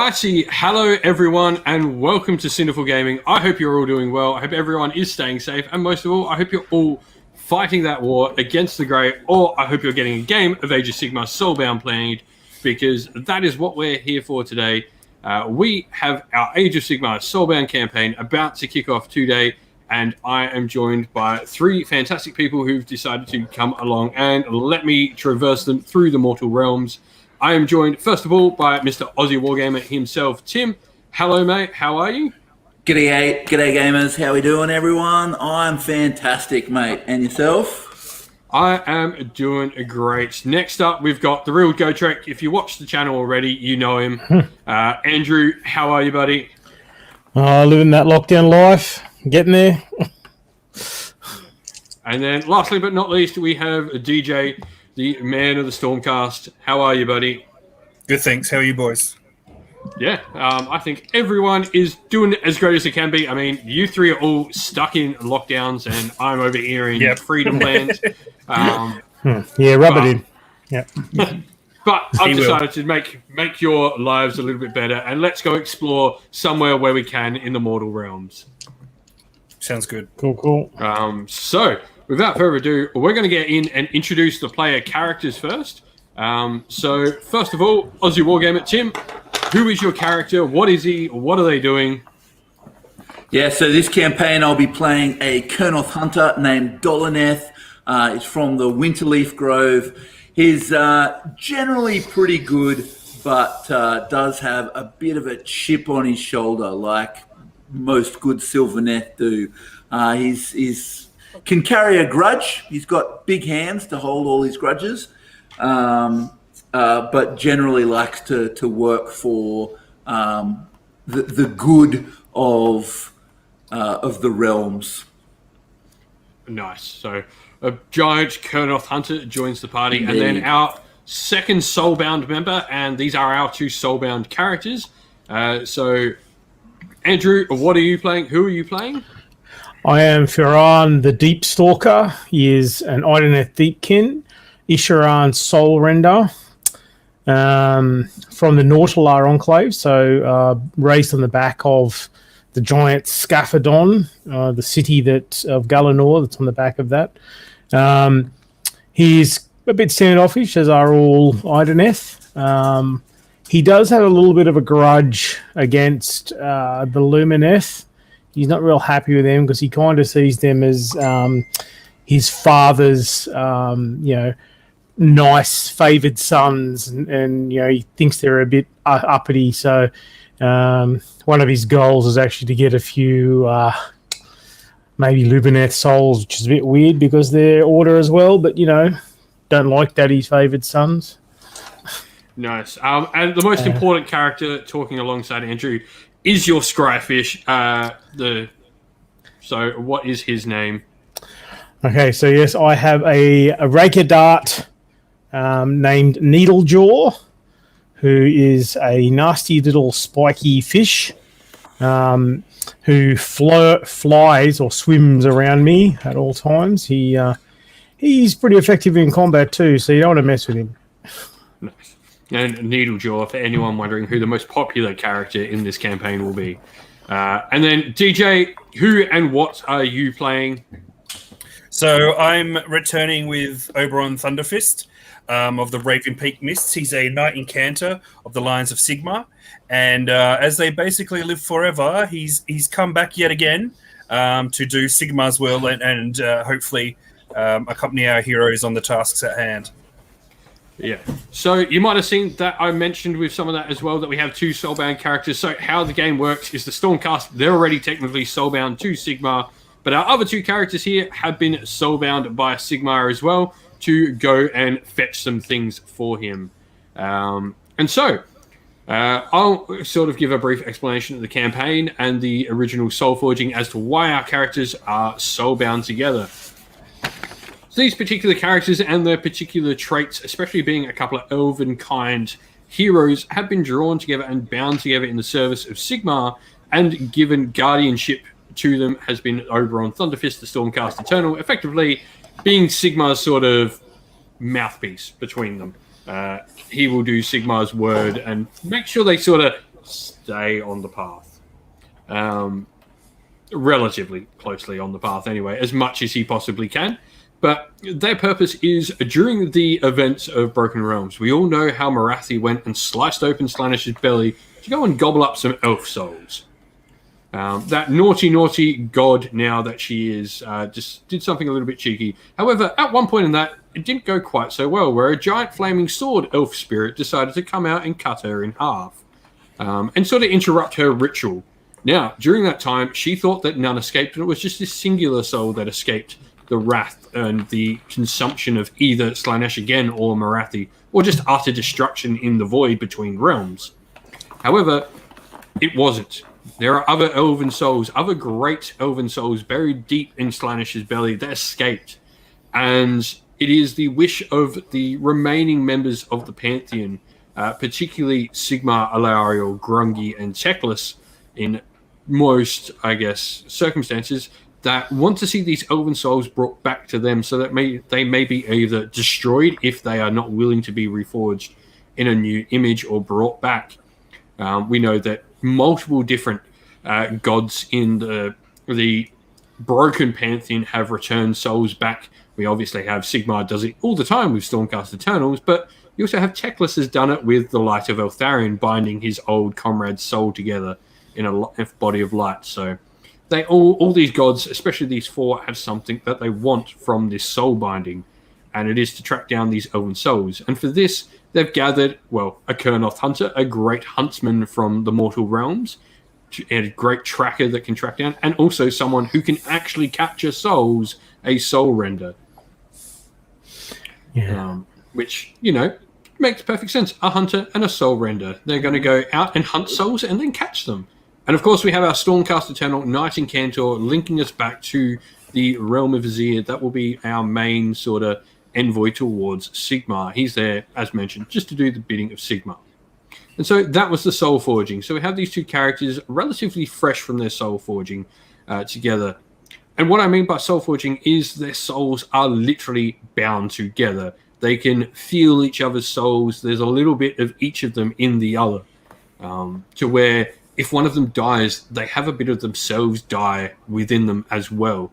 Alrighty, hello everyone and welcome to Sinful Gaming. I hope you're all doing well. I hope everyone is staying safe, and most of all, I hope you're all fighting that war against the Grey, or I hope you're getting a game of Age of Sigmar Soulbound played, because that is what we're here for today. We have our Age of Sigmar Soulbound campaign about to kick off today, and I am joined by three fantastic people who've decided to come along and let me traverse them through the mortal realms. I am joined, first of all, by Mr. Aussie Wargamer himself, Tim. Hello, mate. How are you? G'day gamers. How we doing, everyone? I'm fantastic, mate. And yourself? I am doing great. Next up, we've got the real Go-Trek. If you watch the channel already, you know him. Andrew, how are you, buddy? Living that lockdown life. Getting there. And then, lastly but not least, we have DJ, the man of the Stormcast. How are you, buddy? Good, thanks. How are you, boys? Yeah, I think everyone is doing as great as they can be. I mean, you three are all stuck in lockdowns, and I'm over here in Freedom Land. Yeah, rub it in. Yeah. But I've decided to make your lives a little bit better, and let's go explore somewhere where we can in the mortal realms. Sounds good. Cool. So, without further ado, we're going to get in and introduce the player characters first. So, first of all, Aussie Wargamer, Tim, who is your character? What is he? What are they doing? Yeah, so this campaign I'll be playing a Kernoth hunter named Dolaneth. He's from the Winterleaf Grove. He's generally pretty good, but does have a bit of a chip on his shoulder, like most good Sylvaneth do. He's can carry a grudge. He's got big hands to hold all his grudges, but generally likes to work for the good of the realms. Nice. So a giant Kernoth hunter joins the party, and then our second Soulbound member, and these are our two Soulbound characters. So, Andrew, what are you playing? Who are you playing? I am Firan, the Deep Stalker. He is an Ideneth Deepkin, Isharan Soul Render, from the Nautilar Enclave, so raised on the back of the giant Scaphodon, the city of Galanor that's on the back of that. He's a bit standoffish, as are all Ideneth. He does have a little bit of a grudge against the Lumineth. He's not real happy with them because he kind of sees them as his father's, nice, favoured sons, and he thinks they're a bit uppity. So one of his goals is actually to get a few maybe Lumineth souls, which is a bit weird because they're order as well, but don't like daddy's favoured sons. Nice. And the most important character talking alongside Andrew is your Scryfish. So what is his name? Okay, so yes, I have a raker dart named Needlejaw, who is a nasty little spiky fish who flies or swims around me at all times. He's pretty effective in combat too, so you don't want to mess with him. Nice. And Needlejaw, for anyone wondering who the most popular character in this campaign will be. And then, DJ, who and what are you playing? So I'm returning with Oberon Thunderfist of the Raven Peak Mists. He's a knight incanter of the Lions of Sigmar. And as they basically live forever, he's come back yet again to do Sigmar's will and hopefully accompany our heroes on the tasks at hand. Yeah. So you might have seen that I mentioned with some of that as well, that we have two Soulbound characters. So how the game works is the Stormcast, they're already technically Soulbound to Sigmar, but our other two characters here have been Soulbound by Sigmar as well to go and fetch some things for him. And so I'll sort of give a brief explanation of the campaign and the original Soul Forging as to why our characters are Soulbound together. These particular characters and their particular traits, especially being a couple of elven-kind heroes, have been drawn together and bound together in the service of Sigmar, and given guardianship to them has been Oberon Thunderfist, the Stormcast Eternal, effectively being Sigmar's sort of mouthpiece between them. He will do Sigmar's word and make sure they sort of stay on the path. Relatively closely on the path anyway, as much as he possibly can. But their purpose is, during the events of Broken Realms, we all know how Morathi went and sliced open Slanish's belly to go and gobble up some elf souls. That naughty god, now that she is, just did something a little bit cheeky. However, at one point in that, it didn't go quite so well, where a giant flaming sword elf spirit decided to come out and cut her in half, and sort of interrupt her ritual. Now, during that time, she thought that none escaped, and it was just this singular soul that escaped the wrath and the consumption of either Slaanesh again or Morathi, or just utter destruction in the void between realms. However, it wasn't. There are other elven souls, other great elven souls buried deep in Slanish's belly that escaped. And it is the wish of the remaining members of the Pantheon, particularly Sigmar, Alariel, Grungy, and Teclis, in most, I guess, circumstances, that want to see these elven souls brought back to them so that they may be either destroyed if they are not willing to be reforged in a new image or brought back. We know that multiple different gods in the broken Pantheon have returned souls back. We obviously have Sigmar does it all the time with Stormcast Eternals, but you also have Teclis has done it with the Light of Eltharion, binding his old comrade's soul together in a body of light. So they all these gods, especially these four, have something that they want from this soul binding, and it is to track down these elven souls. And for this, they've gathered, well, a Kurnoth hunter, a great huntsman from the mortal realms, and a great tracker that can track down, and also someone who can actually capture souls, a soul render. Yeah. Which, makes perfect sense. A hunter and a soul render. They're going to go out and hunt souls and then catch them. And of course, we have our Stormcast Eternal, Knight Incantor, linking us back to the Realm of Azir. That will be our main sort of envoy towards Sigmar. He's there, as mentioned, just to do the bidding of Sigmar. And so that was the soul forging. So we have these two characters relatively fresh from their soul forging together. And what I mean by soul forging is their souls are literally bound together. They can feel each other's souls. There's a little bit of each of them in the other, to where if one of them dies, they have a bit of themselves die within them as well.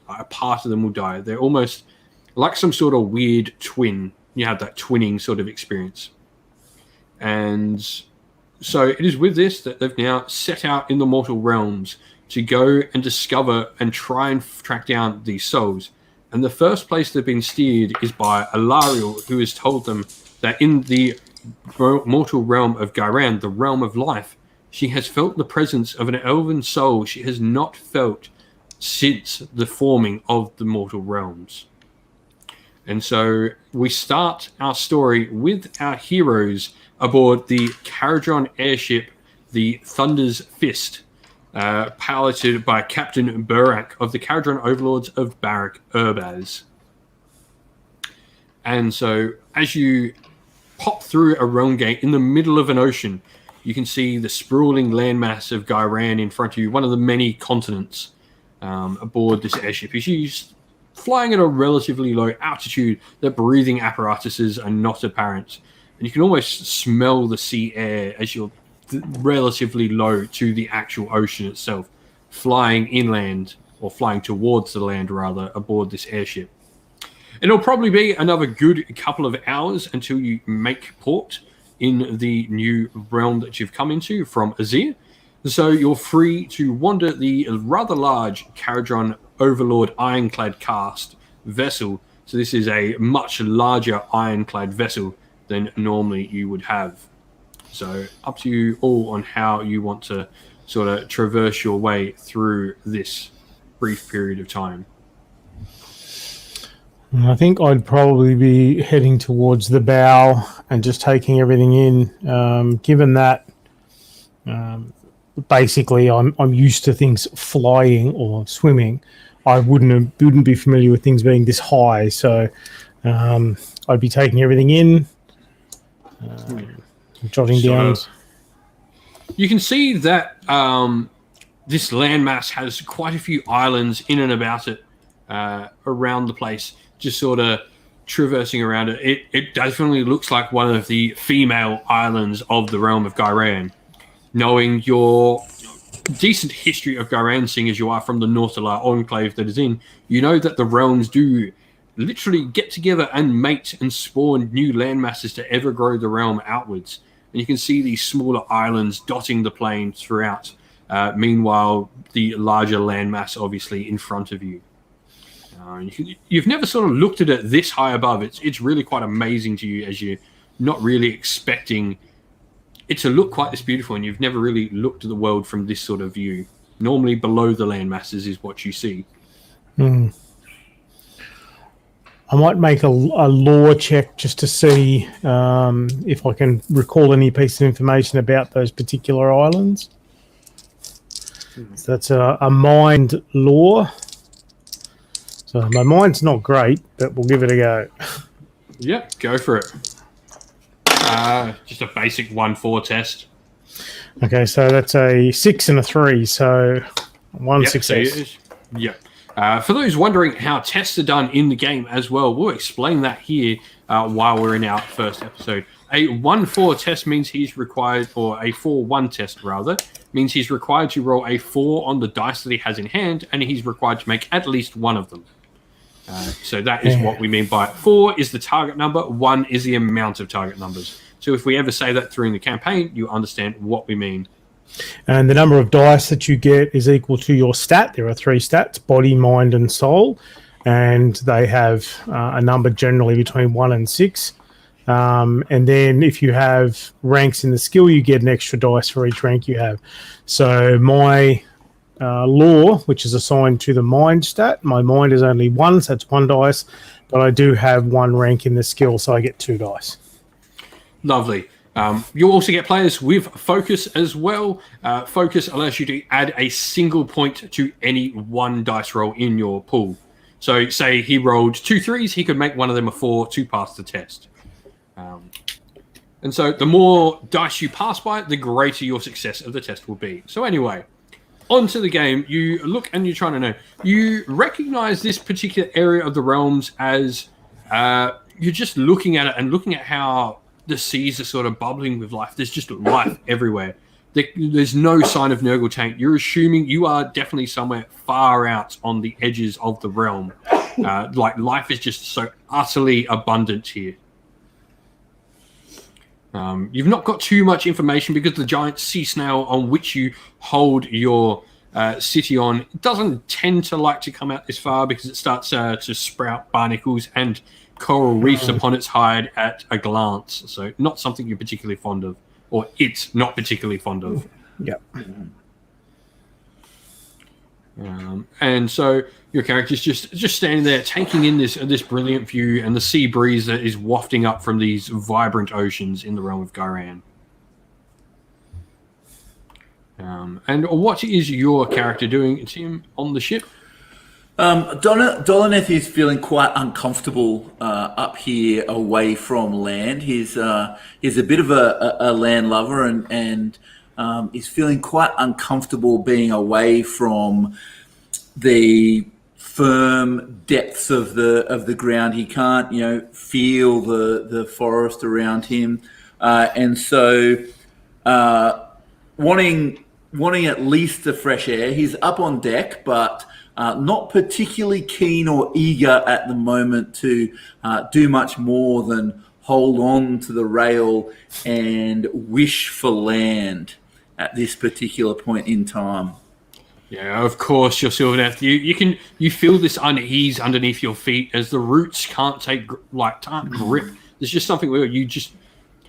A part of them will die. They're almost like some sort of weird twin. You have that twinning sort of experience. And so it is with this that they've now set out in the mortal realms to go and discover and try and track down these souls. And the first place they've been steered is by Alariel, who has told them that in the mortal realm of Gairan, the realm of life, she has felt the presence of an elven soul she has not felt since the forming of the mortal realms. And so we start our story with our heroes aboard the Caradron airship, the Thunder's Fist, piloted by Captain Burak of the Caradron Overlords of Barak Urbaz. And so as you pop through a realm gate in the middle of an ocean, you can see the sprawling landmass of Gairan in front of you, one of the many continents aboard this airship. She's flying at a relatively low altitude. The breathing apparatuses are not apparent. And you can almost smell the sea air as you're relatively low to the actual ocean itself, flying inland, or flying towards the land rather, aboard this airship. And it'll probably be another good couple of hours until you make port in the new realm that you've come into from Azir. So you're free to wander the rather large Caradron Overlord Ironclad cast vessel. So this is a much larger ironclad vessel than normally you would have. So up to you all on how you want to sort of traverse your way through this brief period of time. I think I'd probably be heading towards the bow and just taking everything in, given that basically I'm used to things flying or swimming. I wouldn't be familiar with things being this high, so I'd be taking everything in, jotting down. You can see that this landmass has quite a few islands in and about it, around the place, just sort of traversing around it. It definitely looks like one of the female islands of the realm of Gairan. knowing your decent history of Ghyran, seeing as you are from the Northalar enclave that is in, you know that the realms do literally get together and mate and spawn new landmasses to ever grow the realm outwards. And you can see these smaller islands dotting the plain throughout. Meanwhile, the larger landmass obviously in front of you. You've never sort of looked at it this high above. It's really quite amazing to you, as you're not really expecting it to look quite this beautiful, and you've never really looked at the world from this sort of view. Normally below the land masses is what you see. I might make a lore check just to see if I can recall any piece of information about those particular islands. So that's a mind lore. So my mind's not great, but we'll give it a go. Yeah, go for it. Just a basic 1-4 test. Okay, so that's a 6 and a 3, so one success. For those wondering how tests are done in the game as well, we'll explain that here while we're in our first episode. A 1-4 test means he's required, or a 4-1 test rather, means he's required to roll a 4 on the dice that he has in hand, and he's required to make at least one of them. So that is what we mean by it. 4 is the target number, 1 is the amount of target numbers. So if we ever say that during the campaign, you understand what we mean. And the number of dice that you get is equal to your stat. There are 3 stats, body, mind, and soul. And they have a number generally between 1 and 6. And then if you have ranks in the skill, you get an extra dice for each rank you have. So my lore, which is assigned to the mind stat, my mind is only 1, so that's 1 dice. But I do have 1 rank in the skill, so I get 2 dice. Lovely. You'll also get players with focus as well. Focus allows you to add a single point to any 1 dice roll in your pool. So say he rolled 2 3s, he could make one of them a 4 to pass the test. And so the more dice you pass by, the greater your success of the test will be. So anyway, onto the game. You look and you're trying to know. You recognize this particular area of the realms as you're just looking at it and looking at how the seas are sort of bubbling with life. There's just life everywhere. There's no sign of Nurgle tank. You're assuming you are definitely somewhere far out on the edges of the realm. Like life is just so utterly abundant here. You've not got too much information because the giant sea snail on which you hold your city on doesn't tend to like to come out this far because it starts to sprout barnacles and coral reefs upon its hide at a glance. So not something you're particularly fond of, or it's not particularly fond of. Yep. And so your character's just standing there taking in this brilliant view and the sea breeze that is wafting up from these vibrant oceans in the realm of Ghyran. And what is your character doing, Tim, on the ship? Dolaneth is feeling quite uncomfortable up here away from land. He's a bit of a land lover and is feeling quite uncomfortable being away from the firm depths of the ground. He can't, feel the forest around him, and so wanting at least the fresh air. He's up on deck, but not particularly keen or eager at the moment to do much more than hold on to the rail and wish for land at this particular point in time. Yeah, of course, you're Sylvaneth. You feel this unease underneath your feet as the roots can't grip. There's just something where you just,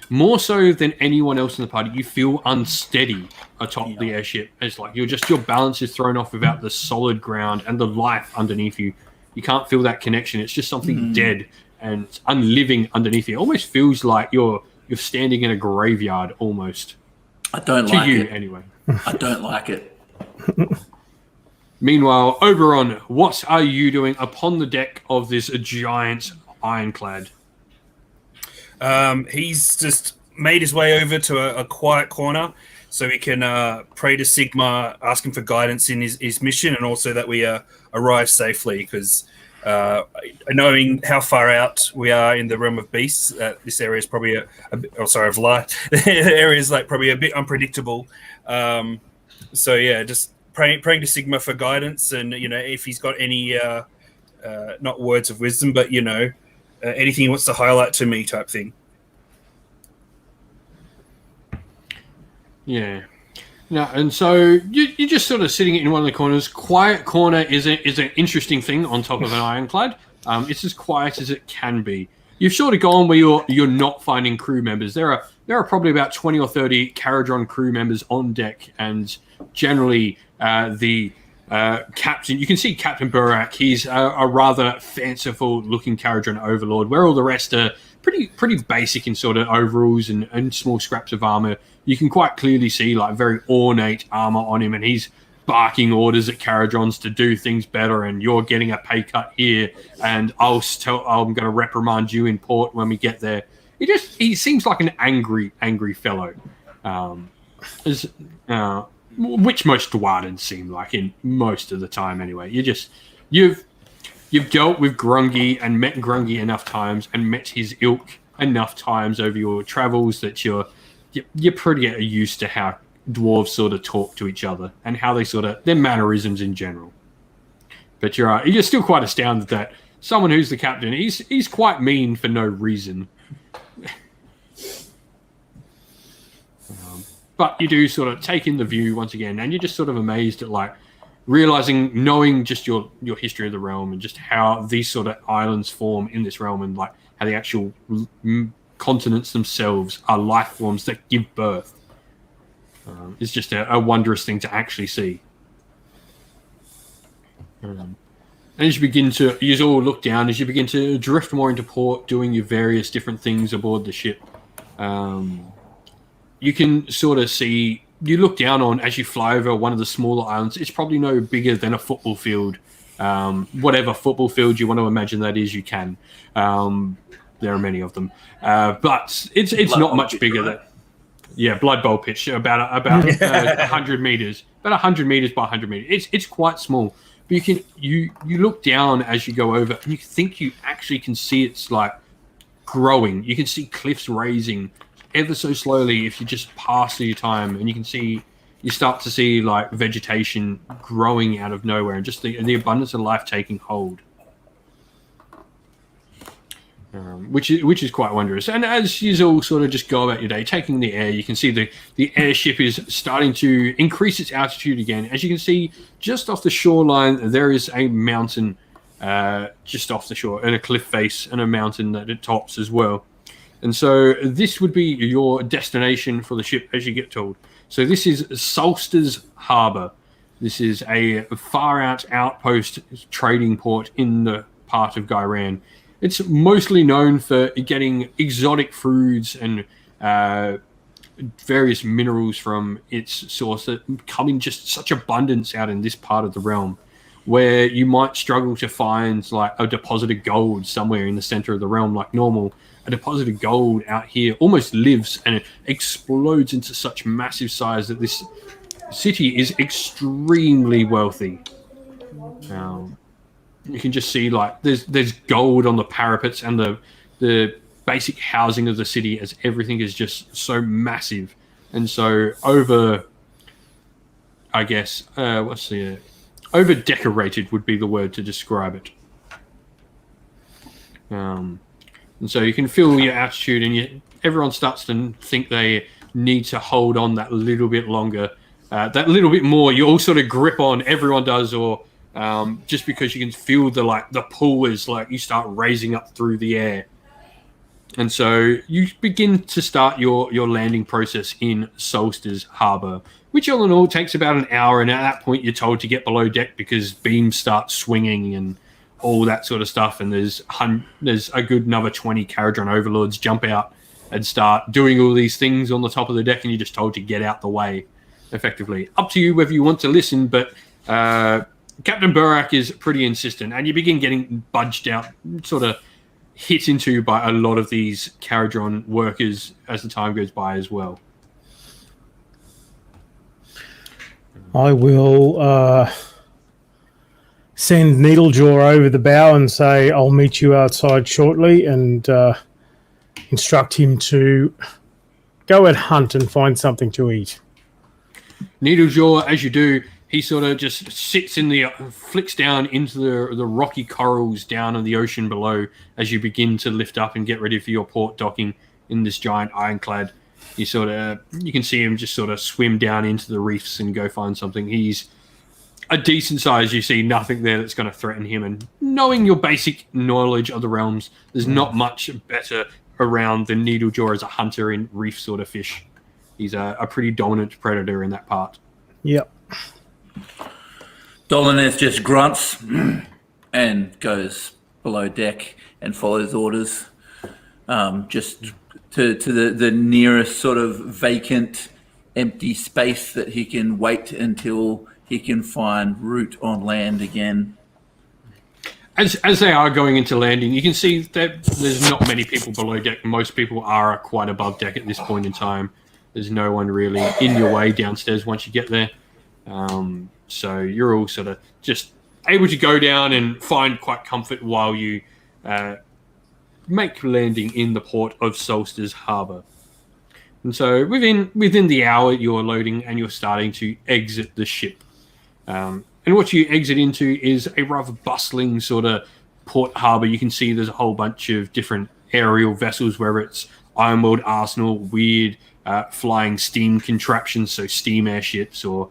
more so than anyone else in the party, you feel unsteady atop the airship. It's like your balance is thrown off without the solid ground and the life underneath you. You can't feel that connection. It's just something dead and unliving underneath you. It almost feels like you're standing in a graveyard almost. I don't like it. Anyway. I don't like it. Meanwhile, Oberon, what are you doing upon the deck of this giant ironclad? He's just made his way over to a quiet corner so he can pray to Sigmar, ask him for guidance in his mission, and also that we arrive safely, because knowing how far out we are in the realm of beasts, this area is probably of light. The area is like probably a bit unpredictable. So yeah, just praying to Sigmar for guidance, and if he's got any not words of wisdom, but anything he wants to highlight to me, type thing. Yeah. No, and so you're just sort of sitting in one of the corners. Quiet corner is an interesting thing on top of an ironclad. It's as quiet as it can be. You've sort of gone where you're not finding crew members. There are probably about 20 or 30 Caradron crew members on deck, and generally the captain. You can see Captain Burak. He's a rather fanciful looking Caradron overlord, where all the rest are pretty basic in sort of overalls and small scraps of armor. You can quite clearly see like very ornate armor on him, and he's barking orders at Caradrons to do things better, and you're getting a pay cut here, and I'm going to reprimand you in port when we get there. He seems like an angry fellow, which most Dwardens seem like in most of the time anyway. You've dealt with Grungy and met Grungy enough times and met his ilk enough times over your travels that you're pretty used to how dwarves sort of talk to each other and how they their mannerisms in general. But you're still quite astounded that someone who's the captain, he's quite mean for no reason. But you do sort of take in the view once again, and you're just sort of amazed at like knowing just your history of the realm and just how these sort of islands form in this realm, and like how the actual continents themselves are life forms that give birth. It's just a wondrous thing to actually see. And as you all look down, as you begin to drift more into port, doing your various different things aboard the ship, you can sort of see, you look down on, as you fly over one of the smaller islands, it's probably no bigger than a football field. Whatever football field you want to imagine that is, you can. There are many of them. But it's not much bigger than... Yeah, Blood Bowl pitch, about 100 meters. About 100 meters by 100 meters. It's quite small. But you look down as you go over, and you think you actually can see it's like growing. You can see cliffs raising ever so slowly if you just pass through your time, and you start to see like vegetation growing out of nowhere, and just the abundance of life taking hold. Which is quite wondrous. And as you all sort of just go about your day, taking the air, you can see the airship is starting to increase its altitude again. As you can see, just off the shoreline, there is a mountain just off the shore, and a cliff face, and a mountain that it tops as well. And so this would be your destination for the ship, as you get told. So this is Solstice Harbour. This is a far-out outpost trading port in the part of Gairan. It's mostly known for getting exotic foods and various minerals from its source that come in just such abundance out in this part of the realm, where you might struggle to find like a deposit of gold somewhere in the center of the realm like normal. A deposit of gold out here almost lives, and it explodes into such massive size that this city is extremely wealthy. You can just see like there's gold on the parapets and the basic housing of the city, as everything is just so massive and so over decorated would be the word to describe it. And so you can feel your attitude, and everyone starts to think they need to hold on that little bit longer, that little bit more. You all sort of grip on, everyone does, or just because you can feel the pull is like you start raising up through the air. And so you begin to start your landing process in Solstice Harbour, which all in all takes about an hour. And at that point, you're told to get below deck because beams start swinging and all that sort of stuff. And there's a good another 20 Caradron overlords jump out and start doing all these things on the top of the deck, and you're just told to get out the way, effectively. Up to you whether you want to listen, but Captain Burak is pretty insistent, and you begin getting budged out, sort of hit into by a lot of these Caradron workers as the time goes by as well. I will send Needlejaw over the bow and say, I'll meet you outside shortly, and instruct him to go and hunt and find something to eat. Needlejaw, as you do, he sort of just sits in the flicks down into the rocky corals down in the ocean below as you begin to lift up and get ready for your port docking in this giant ironclad. You can see him just sort of swim down into the reefs and go find something. He's a decent size. You see nothing there that's going to threaten him. And knowing your basic knowledge of the realms, there's not much better around than Needlejaw as a hunter in reef sort of fish. He's a pretty dominant predator in that part. Yep. Dolaneth just grunts and goes below deck and follows orders. Just to the nearest sort of vacant, empty space that he can wait until he can find route on land again. As they are going into landing, you can see that there's not many people below deck. Most people are quite above deck at this point in time. There's no one really in your way downstairs once you get there. So you're all sort of just able to go down and find quite comfort while you make landing in the port of Solstice Harbour. And so within the hour, you're loading and you're starting to exit the ship. And what you exit into is a rather bustling sort of port harbour. You can see there's a whole bunch of different aerial vessels, whether it's Ironworld Arsenal, weird flying steam contraptions, so steam airships, or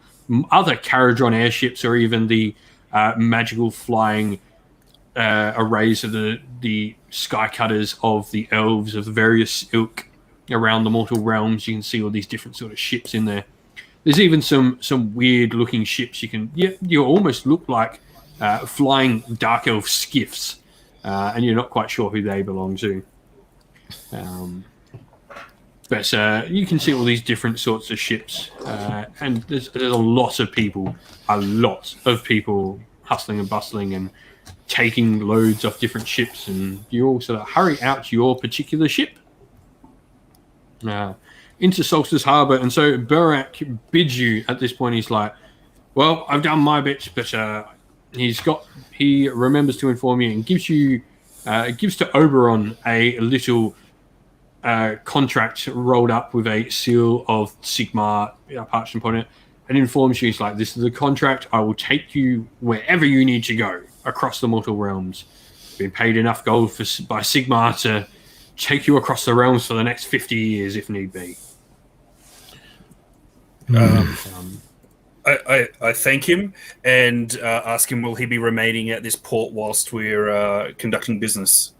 other Caradron airships, or even the magical flying arrays of the sky cutters of the elves of the various ilk around the mortal realms. You can see all these different sort of ships in there. There's even some weird looking ships. You almost look like flying dark elf skiffs, and you're not quite sure who they belong to. But you can see all these different sorts of ships, and there's a lot of people hustling and bustling and taking loads off different ships, and you all sort of hurry out to your particular ship into Solstice Harbour. And so Burak bids you at this point. He's like, well, I've done my bit, but he remembers to inform you and gives to Oberon a little contract rolled up with a seal of Sigmar parchment upon it, and informs you, he's like, this is the contract. I will take you wherever you need to go across the mortal realms. Been paid enough gold by Sigmar to take you across the realms for the next 50 years if need be. I thank him and ask him, will he be remaining at this port whilst we're conducting business?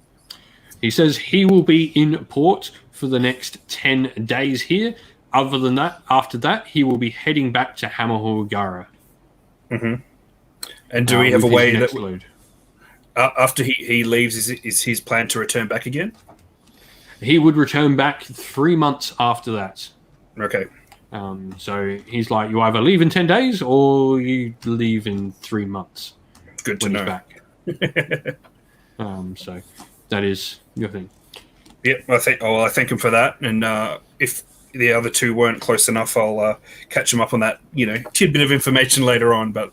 He says he will be in port for the next 10 days here. Other than that, after that, he will be heading back to Hamahurgara. Mm-hmm. And do we have a way that after he leaves, is his plan to return back again? He would return back 3 months after that. Okay. So he's like, you either leave in 10 days or you leave in 3 months. Good to know. Back. So that is your thing. Yep, I thank him for that. And if the other two weren't close enough, I'll catch him up on that, tidbit of information later on. But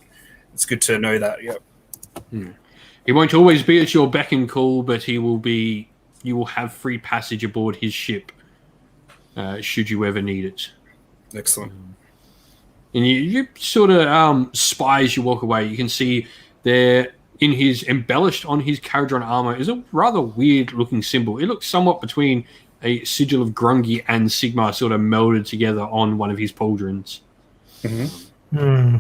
it's good to know that. Yep. He won't always be at your beck and call, but you will have free passage aboard his ship, should you ever need it. Excellent. And you sort of spy as you walk away. You can see there, embellished on his Caradron armor, is a rather weird looking symbol. It looks somewhat between a sigil of Grungy and Sigmar sort of melded together on one of his pauldrons. Mm-hmm.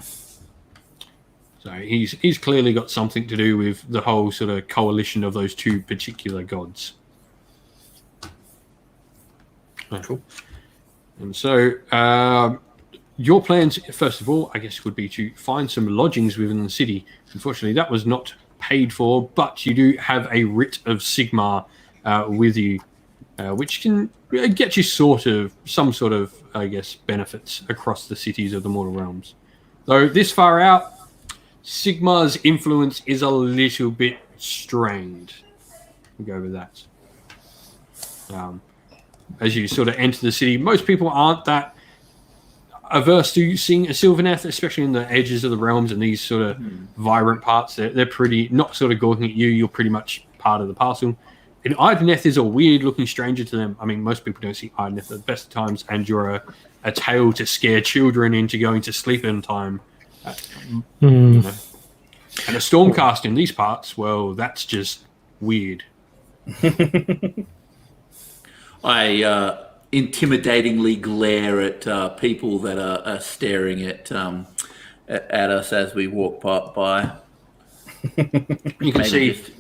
So he's clearly got something to do with the whole sort of coalition of those two particular gods. Cool. And so your plans, first of all, I guess, would be to find some lodgings within the city. Unfortunately, that was not paid for, but you do have a writ of Sigmar with you, which can get you some sort of, I guess, benefits across the cities of the mortal realms. Though this far out, Sigmar's influence is a little bit strained. We'll go with that. As you sort of enter the city, most people aren't that averse to seeing a Sylvaneth, especially in the edges of the realms and these sort of vibrant parts. They're pretty not sort of gawking at you. You're pretty much part of the parcel. And Ideneth is a weird-looking stranger to them. I mean, most people don't see Ideneth at the best of times, and you're a tale to scare children into going to sleep in time. You know. And a Stormcast in these parts, well, that's just weird. I intimidatingly glare at people that are staring at us as we walk by. You can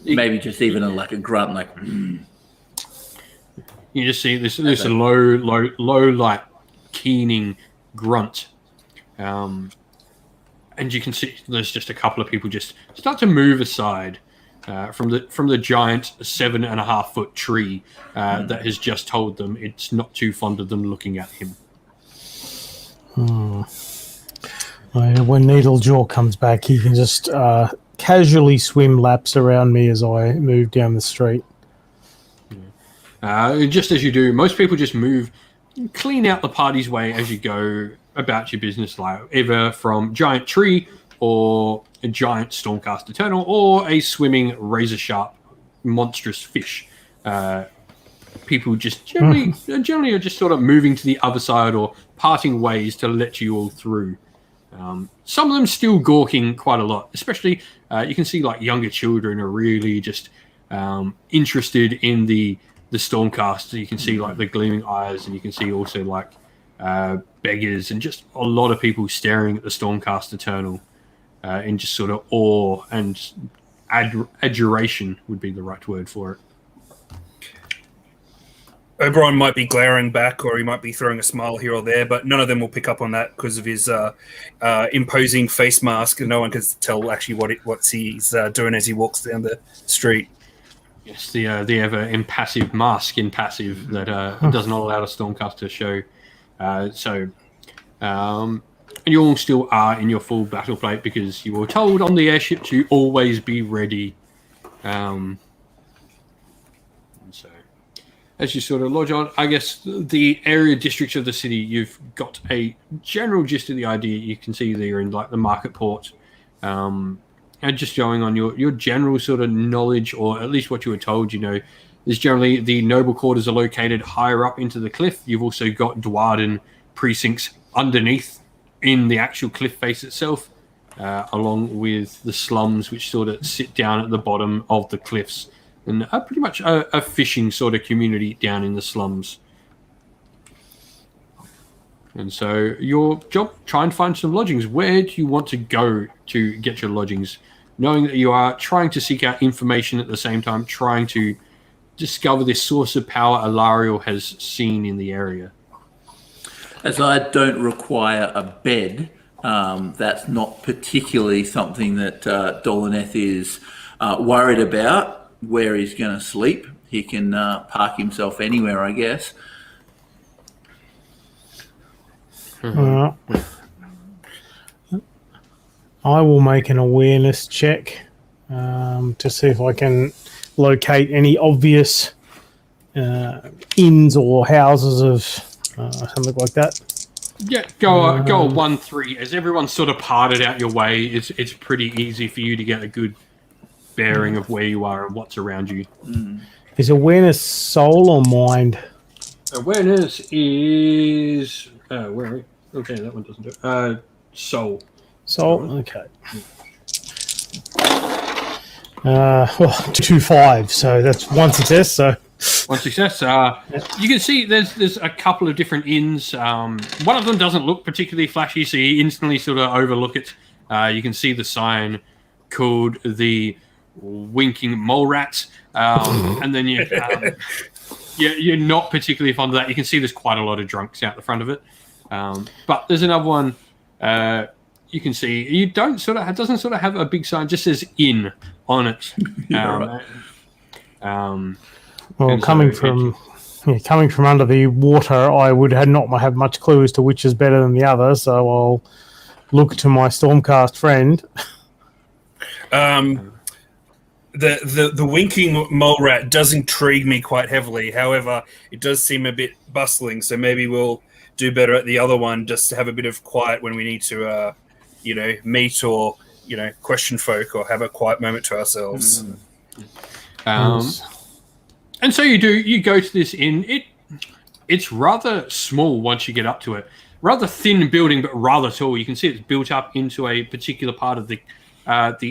maybe just even a grunt, like. You just see this low, like keening grunt, and you can see there's just a couple of people just start to move aside from the giant 7.5-foot tree that has just told them it's not too fond of them looking at him. When Needlejaw comes back, he can just casually swim laps around me as I move down the street. Just as you do, most people just move, clean out the party's way as you go about your business, like either from giant tree or a giant Stormcast Eternal or a swimming razor-sharp monstrous fish. People just generally are just sort of moving to the other side or parting ways to let you all through. Some of them still gawking quite a lot, especially you can see like younger children are really just interested in the Stormcast. So you can see like the gleaming eyes, and you can see also like beggars and just a lot of people staring at the Stormcast Eternal in just sort of awe and adoration would be the right word for it. Oberon might be glaring back, or he might be throwing a smile here or there, but none of them will pick up on that because of his imposing face mask, and no one can tell actually what he's doing as he walks down the street. Yes, the ever impassive mask impassive that does not allow the Stormcast to show. And you all still are in your full battle plate because you were told on the airship to always be ready. So, as you sort of lodge on, I guess the area districts of the city, you've got a general gist of the idea. You can see there in like the market port, and just going on your general sort of knowledge, or at least what you were told. You know, there's generally the noble quarters are located higher up into the cliff. You've also got Dwarden precincts underneath in the actual cliff face itself, along with the slums, which sort of sit down at the bottom of the cliffs, and are pretty much a fishing sort of community down in the slums. And so your job, try and find some lodgings. Where do you want to go to get your lodgings? Knowing that you are trying to seek out information at the same time, trying to discover this source of power Alariel has seen in the area. As I don't require a bed, that's not particularly something that Dolaneth is worried about, where he's going to sleep. He can park himself anywhere, I guess. I will make an awareness check to see if I can locate any obvious inns or houses of something like that. Yeah, go a 1-3. As everyone's sort of parted out your way, it's pretty easy for you to get a good bearing of where you are and what's around you. Is awareness soul or mind? Awareness is where are we? Okay, that one doesn't do it. Soul. Soul. Okay. 2-5. So that's one success. So. One success. You can see there's a couple of different inns. One of them doesn't look particularly flashy, so you instantly sort of overlook it. You can see the sign called the Winking Mole Rat, and then you're not particularly fond of that. You can see there's quite a lot of drunks out the front of it. But there's another one. You can see it doesn't sort of have a big sign, just says inn on it. Well, coming from under the water, I would not have much clue as to which is better than the other. So I'll look to my Stormcast friend. The winking mole rat does intrigue me quite heavily. However, it does seem a bit bustling. So maybe we'll do better at the other one, just to have a bit of quiet when we need to, meet or question folk or have a quiet moment to ourselves. And so you go to this inn. It's rather small once you get up to it. Rather thin building, but rather tall. You can see it's built up into a particular part of the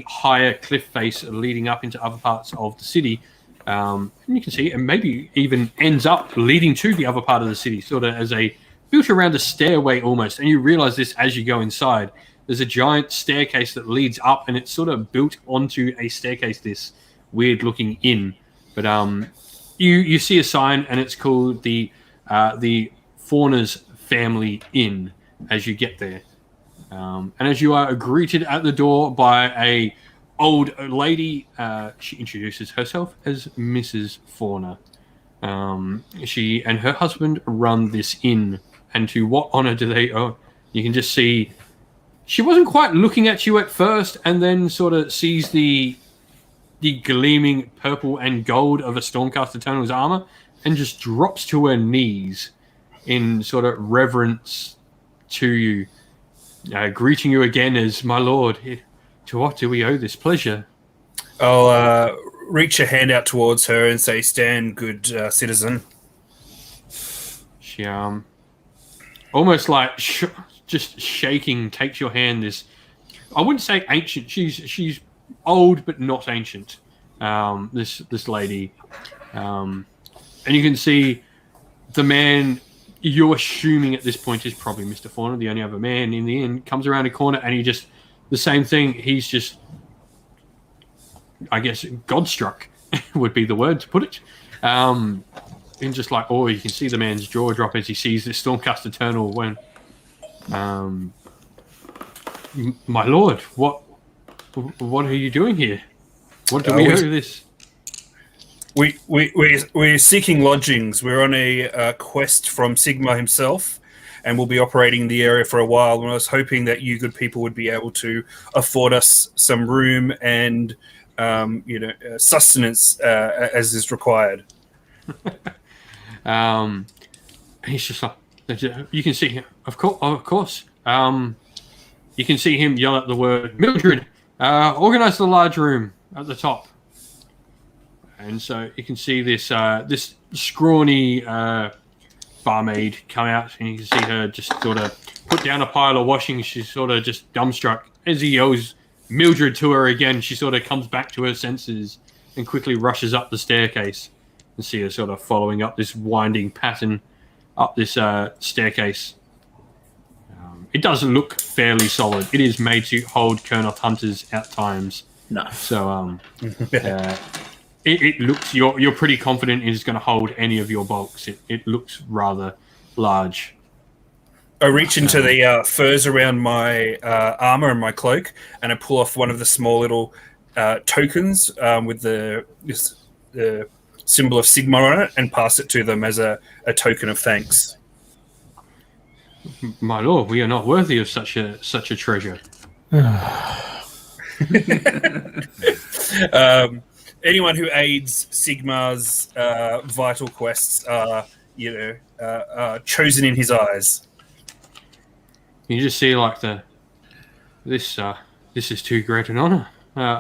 higher cliff face leading up into other parts of the city. And you can see it maybe even ends up leading to the other part of the city, sort of as a built around a stairway almost. And you realize this as you go inside. There's a giant staircase that leads up, and it's sort of built onto a staircase, this weird-looking inn. But you see a sign, and it's called the Fauna's Family Inn as you get there. And as you are greeted at the door by a old lady, she introduces herself as Mrs. Fauna. She and her husband run this inn, and to what honor do they owe? You can just see she wasn't quite looking at you at first, and then sort of sees the gleaming purple and gold of a Stormcast Eternal's armor, and just drops to her knees in sort of reverence to you, greeting you again as my lord. To what do we owe this pleasure? I'll reach a hand out towards her and say, "Stand, good citizen." She almost like just shaking takes your hand. This, I wouldn't say ancient. She's old but not ancient. This lady, and you can see the man you're assuming at this point is probably Mr. Fauna, the only other man in the inn, comes around a corner, and he just the same thing. He's just, I guess, godstruck would be the word to put it. And just like, you can see the man's jaw drop as he sees this Stormcast Eternal. When, my lord, what are you doing here? What do we owe this? We're seeking lodgings. We're on a quest from Sigmar himself, and we'll be operating the area for a while. And I was hoping that you good people would be able to afford us some room and sustenance as is required. He's just like, you can see him. Of course. You can see him yell at the word, "Mildred, organize the large room at the top." And so you can see this scrawny barmaid come out, and you can see her just sort of put down a pile of washing. She's sort of just dumbstruck. As he yells Mildred to her again, she sort of comes back to her senses and quickly rushes up the staircase. And see her sort of following up this winding pattern up this staircase. It does look fairly solid. It is made to hold Kurnoth hunters at times. No. So it looks, you're pretty confident it's going to hold any of your bulks. It looks rather large. I reach into the furs around my armor and my cloak, and I pull off one of the small little tokens with the symbol of Sigmar on it, and pass it to them as a token of thanks. My lord, we are not worthy of such a treasure. Anyone who aids Sigmar's vital quests are, chosen in his eyes. You just see like this is too great an honor.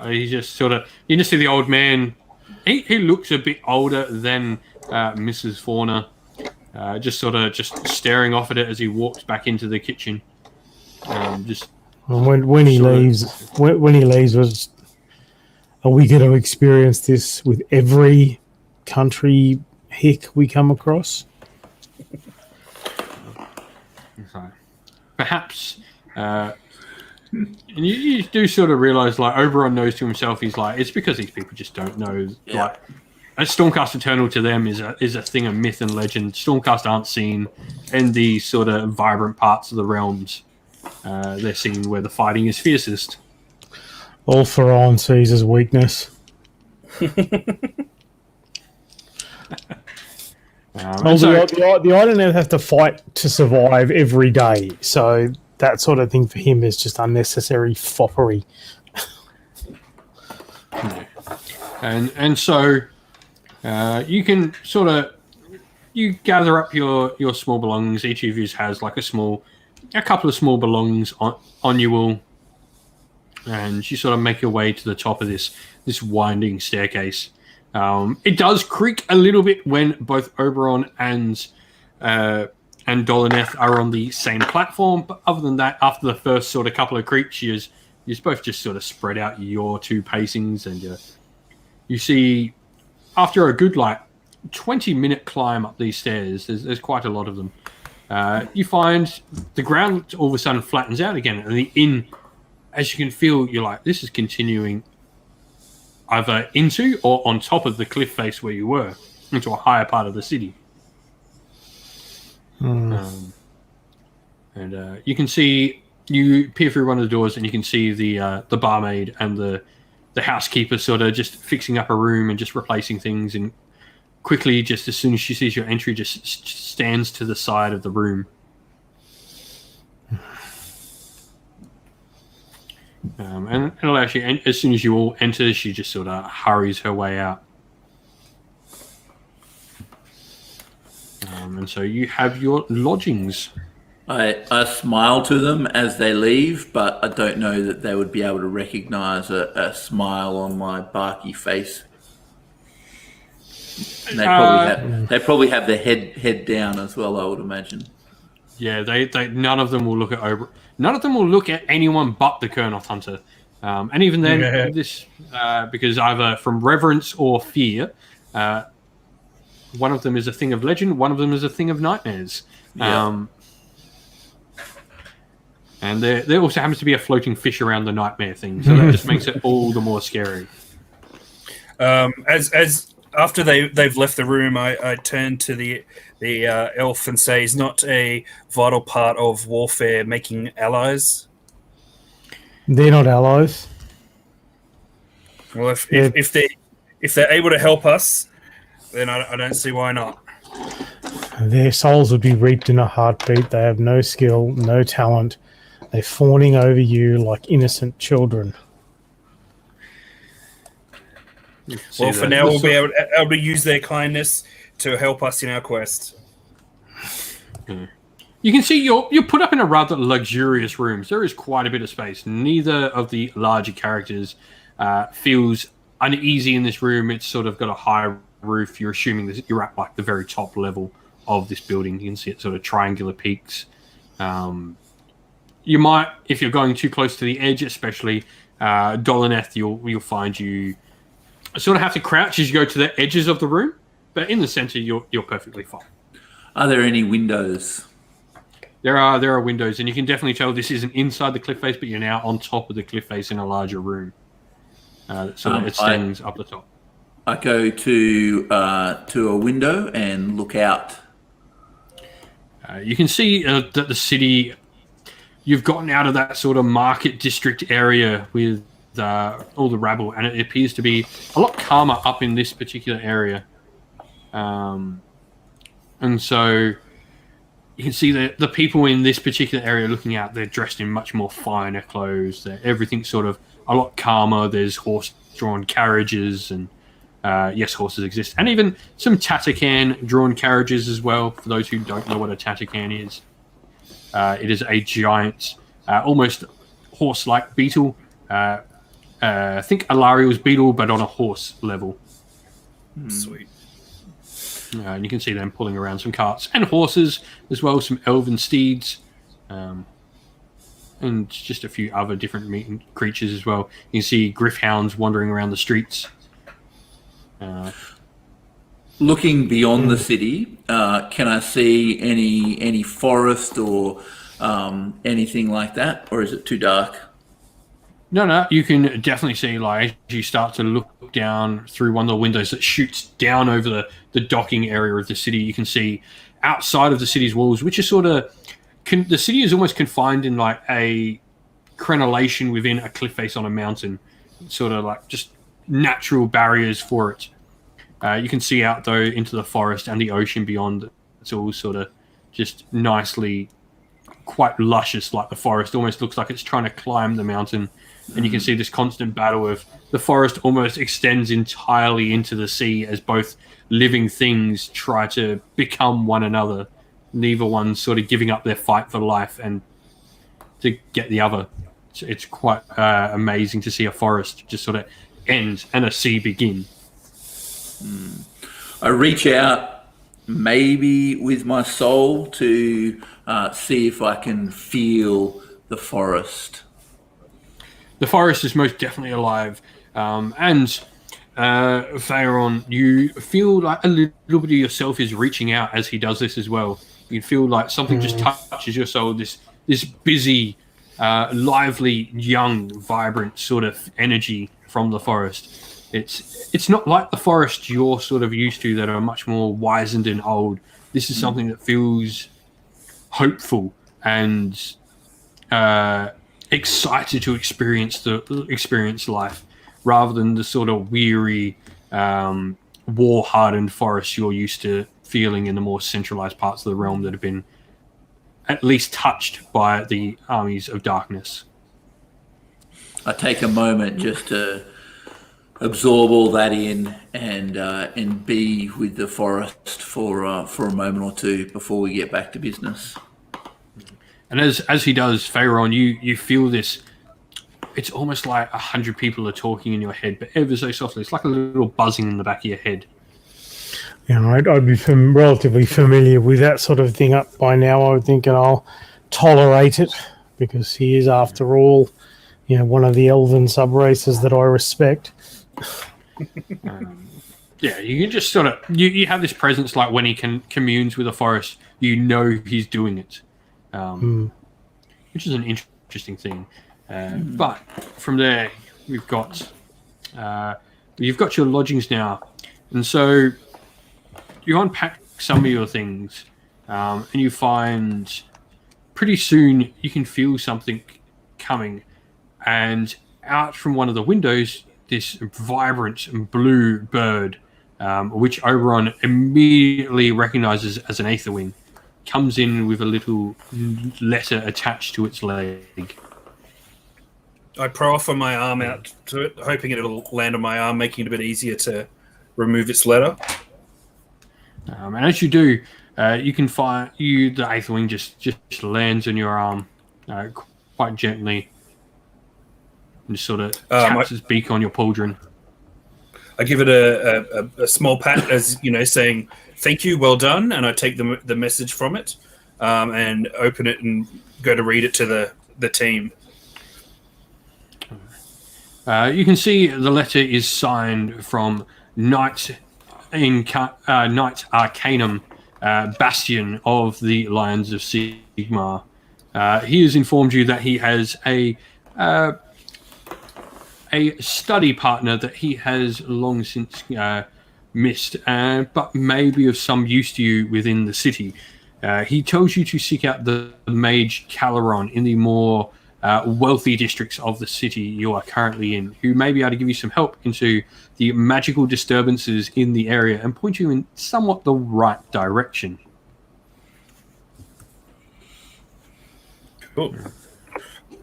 He just sort of, you just see the old man. He looks a bit older than Mrs. Fauna. Just staring off at it as he walks back into the kitchen. When he leaves, are we going to experience this with every country hick we come across? Perhaps. And you do sort of realize, like, Oberon knows to himself, he's like, it's because these people just don't know. Yeah. Like, a Stormcast Eternal to them is a thing of myth and legend. Stormcast aren't seen in the sort of vibrant parts of the realms. They're seen where the fighting is fiercest. All Theron sees as weakness. The Idoneth have to fight to survive every day, so that sort of thing for him is just unnecessary foppery. And so you can sort of you gather up your small belongings. Each of you has like a couple of small belongings on you all, and you sort of make your way to the top of this winding staircase. It does creak a little bit when both Oberon and Dolaneth are on the same platform, but other than that, after the first sort of couple of creaks, you both just sort of spread out your 2 pacings, and you see after a good 20-minute climb up these stairs, there's quite a lot of them. You find the ground all of a sudden flattens out again, and the inn, as you can feel, you're like, this is continuing either into or on top of the cliff face where you were, into a higher part of the city. And you can see, you peer through one of the doors and you can see the barmaid and the housekeeper sort of just fixing up a room and just replacing things, and quickly, just as soon as she sees your entry, just stands to the side of the room. And actually, as soon as you all enter, she just sort of hurries her way out. And so you have your lodgings. I smile to them as they leave, but I don't know that they would be able to recognize a smile on my barky face. And they probably have their head down as well, I would imagine. Yeah, they none of them will look at none of them will look at anyone but the Kurnoth Hunter. And even then, this because either from reverence or fear, one of them is a thing of legend, one of them is a thing of nightmares. Yeah. And there also happens to be a floating fish around the nightmare thing, so that just makes it all the more scary. As after they've left the room, I turn to the elf and say, "Is not a vital part of warfare making allies?" They're not allies. Well, if they're able to help us, then I don't see why not. Their souls would be reaped in a heartbeat. They have no skill, no talent. They're fawning over you like innocent children. Well, for now, we'll be able to use their kindness to help us in our quest. You can see you're put up in a rather luxurious room. There is quite a bit of space. Neither of the larger characters feels uneasy in this room. It's sort of got a high roof. You're assuming that you're at like the very top level of this building. You can see it sort of triangular peaks. You might, if you're going too close to the edge, especially Dolaneth, you'll find you sort of have to crouch as you go to the edges of the room. But in the center, you're perfectly fine. Are there any windows? There are windows, and you can definitely tell this isn't inside the cliff face, but you're now on top of the cliff face in a larger room. So it extends up the top. I go to a window and look out. You can see that the city, you've gotten out of that sort of market district area with all the rabble, and it appears to be a lot calmer up in this particular area. And so you can see the people in this particular area looking out, they're dressed in much more finer clothes. Everything's sort of a lot calmer. There's horse-drawn carriages, and yes, horses exist. And even some Tatakan-drawn carriages as well, for those who don't know what a Tatakan is. It is a giant, almost horse-like beetle. I think Alariel's beetle, but on a horse level. Sweet. And you can see them pulling around some carts and horses as well, some elven steeds, and just a few other different creatures as well. You can see griffhounds wandering around the streets. Looking beyond the city, can I see any forest or anything like that, or is it too dark? No, you can definitely see, like, as you start to look down through one of the windows that shoots down over the docking area of the city, you can see outside of the city's walls, which is sort of, the city is almost confined in like a crenellation within a cliff face on a mountain, sort of like just natural barriers for it. You can see out though into the forest and the ocean beyond. It's all sort of just nicely, quite luscious, like the forest almost looks like it's trying to climb the mountain. And you can see this constant battle of the forest almost extends entirely into the sea as both living things try to become one another, neither one sort of giving up their fight for life and to get the other. It's quite amazing to see a forest just sort of end and a sea begin. I reach out, maybe with my soul, to see if I can feel the forest. The forest is most definitely alive, and Theron, you feel like a little bit of yourself is reaching out as he does this as well. You feel like something just touches your soul. This busy, lively, young, vibrant sort of energy from the forest. It's not like the forest you're sort of used to that are much more wizened and old. This is something that feels hopeful and excited to experience life, rather than the sort of weary, war-hardened forest you're used to feeling in the more centralized parts of the realm that have been at least touched by the armies of darkness. I take a moment just to absorb all that in and be with the forest for a moment or two before we get back to business. And as he does, Pharaon, you feel this. It's almost like 100 people are talking in your head, but ever so softly. It's like a little buzzing in the back of your head. Yeah, I'd be relatively familiar with that sort of thing up by now, I would think, and I'll tolerate it because he is, after all, one of the elven sub-races that I respect. Yeah, you can just sort of you have this presence, like when he communes with the forest, he's doing it, which is an interesting thing. But from there, you've got your lodgings now, and so you unpack some of your things, and you find pretty soon you can feel something coming, and out from one of the windows, this vibrant blue bird, which Oberon immediately recognizes as an Aetherwing, comes in with a little letter attached to its leg. I proffer my arm out to it, hoping it'll land on my arm, making it a bit easier to remove its letter. And as you do, you can find the Aetherwing just lands on your arm quite gently, and just sort of taps its beak on your pauldron. I give it a small pat, as saying thank you, well done, and I take the message from it and open it and go to read it to the team. You can see the letter is signed from Knight Arcanum, Bastion of the Lions of Sigmar. He has informed you that he has a study partner that he has long since missed, but may be of some use to you within the city. He tells you to seek out the mage Caleron in the more wealthy districts of the city you are currently in, who may be able to give you some help into the magical disturbances in the area and point you in somewhat the right direction. Cool.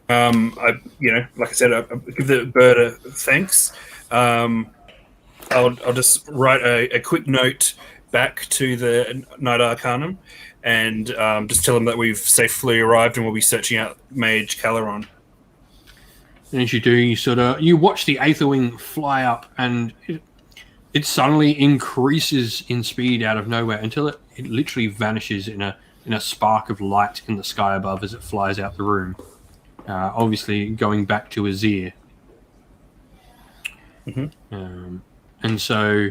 Like I said, I give the bird a thanks. I'll just write a quick note back to the Knight Arcanum and just tell them that we've safely arrived and we'll be searching out Mage Caleron. And as you do, you watch the Aetherwing fly up, and it suddenly increases in speed out of nowhere until it literally vanishes in a spark of light in the sky above as it flies out the room. Obviously going back to Azir. Mm-hmm. And so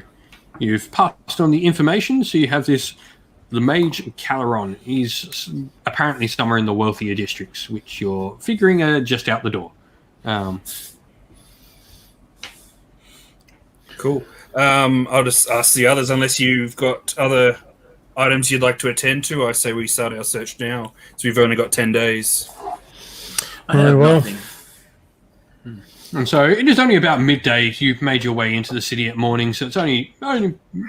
you've passed on the information, so you have the mage Caleron is apparently somewhere in the wealthier districts, which you're figuring are just out the door. Cool. I'll just ask the others, unless you've got other items you'd like to attend to. I say we start our search now, so we've only got 10 days. I have nothing. And so it is only about midday. You've made your way into the city at morning, so it's only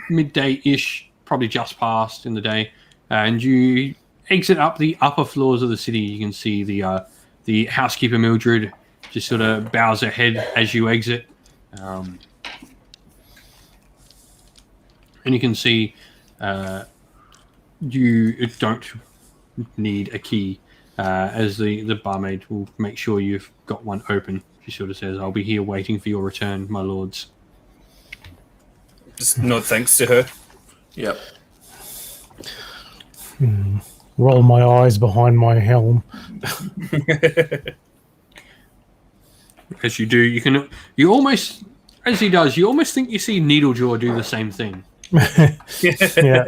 midday-ish, probably just past in the day. And you exit up the upper floors of the city. You can see the housekeeper Mildred just sort of bows her head as you exit. And you can see you don't need a key, as the barmaid will make sure you've got one open. She sort of says, "I'll be here waiting for your return, my lords." Just nod thanks to her. Yep. Roll my eyes behind my helm. As you do, you almost, as he does, you almost think you see Needlejaw do the same thing. Yeah.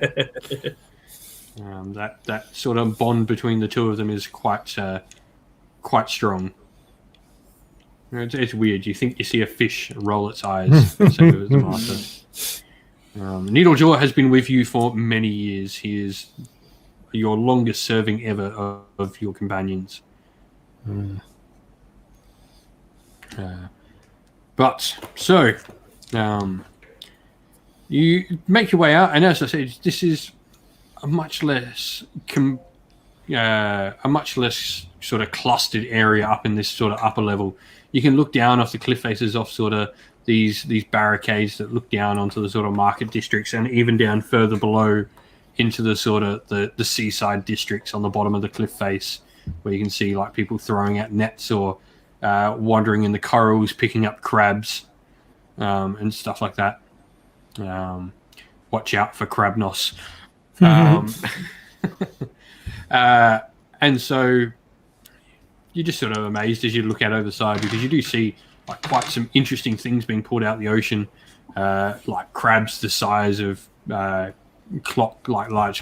That sort of bond between the two of them is quite strong. It's weird. You think you see a fish roll its eyes and say to the master. Needlejaw has been with you for many years. He is your longest serving ever of your companions. You make your way out, and as I said, this is a much less sort of clustered area up in this sort of upper level. You can look down off the cliff faces, off sort of these barricades that look down onto the sort of market districts, and even down further below into the sort of the seaside districts on the bottom of the cliff face, where you can see like people throwing out nets or wandering in the corals, picking up crabs and stuff like that. Watch out for crabnos. And so you're just sort of amazed as you look out over the side, because you do see like quite some interesting things being pulled out of the ocean, like crabs the size of large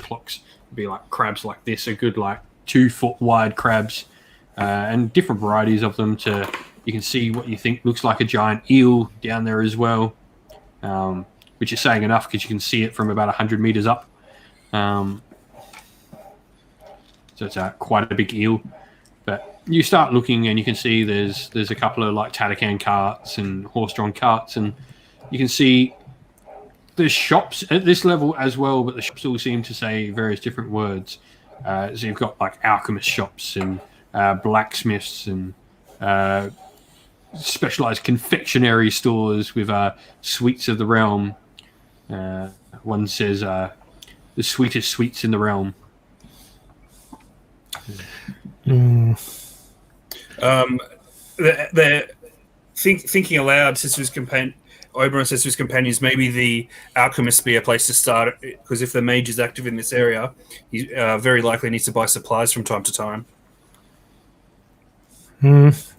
clocks. It'd be like crabs like this, a good like 2 foot wide crabs, and different varieties of them. You can see what you think looks like a giant eel down there as well, which is saying enough because you can see it from about 100 meters up. So it's quite a big eel. But you start looking and you can see there's a couple of like Tatakan carts and horse-drawn carts, and you can see there's shops at this level as well, but the shops all seem to say various different words. So you've got like alchemist shops and blacksmiths and specialized confectionery stores with sweets of the realm. One says the sweetest sweets in the realm. They're thinking aloud. Oberon says to his companions, maybe the alchemist be a place to start, because if the mage is active in this area, he very likely needs to buy supplies from time to time.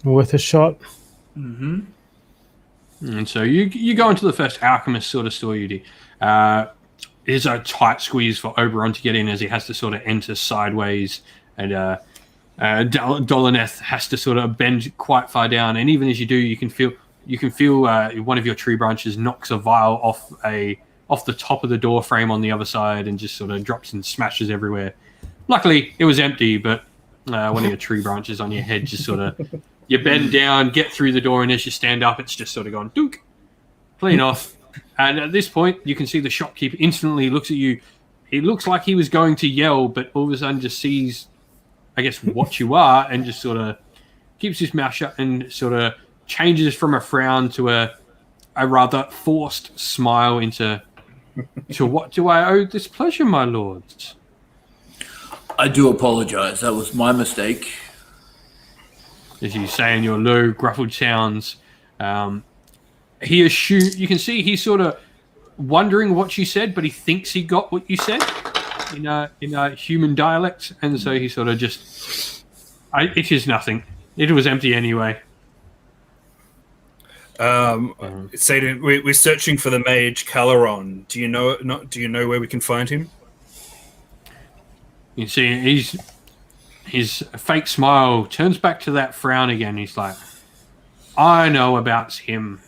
Worth a shot. And so you go into the first alchemist sort of store you do. It's a tight squeeze for Oberon to get in, as he has to sort of enter sideways, and Dolaneth has to sort of bend quite far down. And even as you do, you can feel one of your tree branches knocks a vial off the top of the door frame on the other side, and just sort of drops and smashes everywhere. Luckily, it was empty, but one of your tree branches on your head just sort of, you bend down, get through the door, and as you stand up, it's just sort of gone dunk, clean off. And at this point, you can see the shopkeeper instantly looks at you. He looks like he was going to yell, but all of a sudden just sees, I guess, what you are, and just sort of keeps his mouth shut and sort of changes from a frown to a rather forced smile into, to what do I owe this pleasure, my lords? I do apologize. That was my mistake. As you say in your low, gruffled sounds, you can see he's sort of wondering what you said, but he thinks he got what you said in a human dialect, and so he sort of just, it is nothing. It was empty anyway. We're searching for the mage Caleron. Do you know where we can find him? You see, his fake smile turns back to that frown again. He's like, I know about him.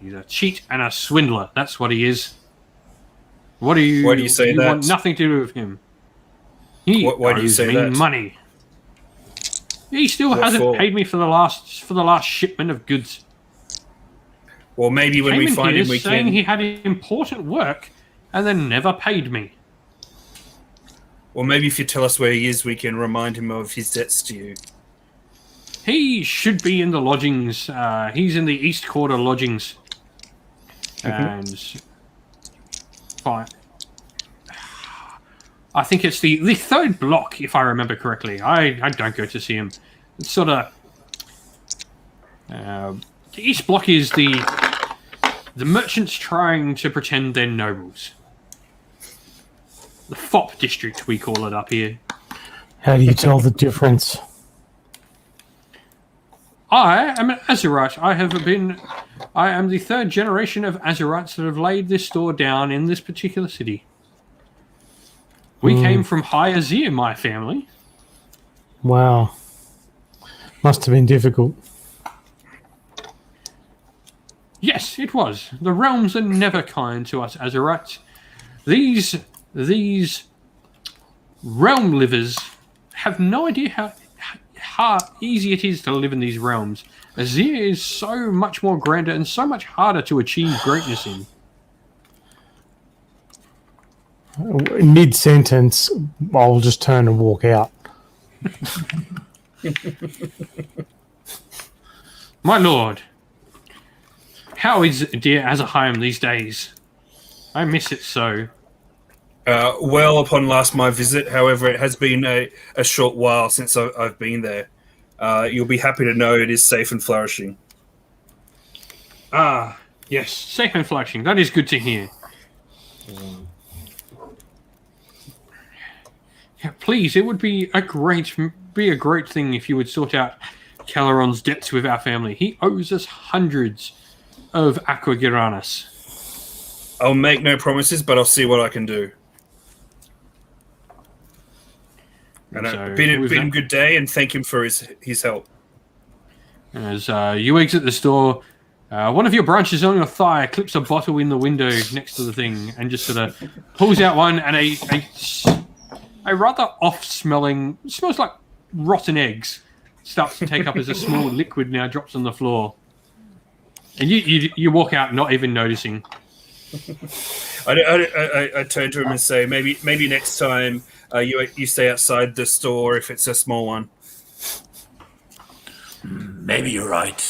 He's a cheat and a swindler. That's what he is. Why do you say that? Want nothing to do with him. Why do you say that? Money. He still hasn't paid me for the last shipment of goods. Well, maybe when we find him, we can. Saying he had important work, and then never paid me. Well, maybe if you tell us where he is, we can remind him of his debts to you. He should be in the lodgings. He's in the East Quarter lodgings. And fine. I think it's the third block, if I remember correctly. I don't go to see him. It's sort of... the East Block is the merchants trying to pretend they're nobles. The FOP district, we call it up here. How do you tell the difference? I am an Azurite. I am the third generation of Azurites that have laid this store down in this particular city. We came from High Azir, my family. Wow. Must have been difficult. Yes, it was. The realms are never kind to us Azurites. These realm livers have no idea how easy it is to live in these realms. Azir is so much more grander and so much harder to achieve greatness in. Mid-sentence, I'll just turn and walk out. My lord, how is dear Azerheim these days? I miss it so. Well, upon my visit, however, it has been a short while since I've been there. You'll be happy to know it is safe and flourishing. Ah, yes, safe and flourishing. That is good to hear. Yeah, please, it would be a great thing if you would sort out Caleron's debts with our family. He owes us hundreds of Aquagiranas. I'll make no promises, but I'll see what I can do. And So, bid him good day and thank him for his help. As you exit the store, one of your branches on your thigh clips a bottle in the window next to the thing and just sort of pulls out one, and a rather off-smelling, smells like rotten eggs, starts to take up as a small liquid now drops on the floor. And you walk out not even noticing. I turn to him and say, maybe next time you stay outside the store if it's a small one. Maybe you're right.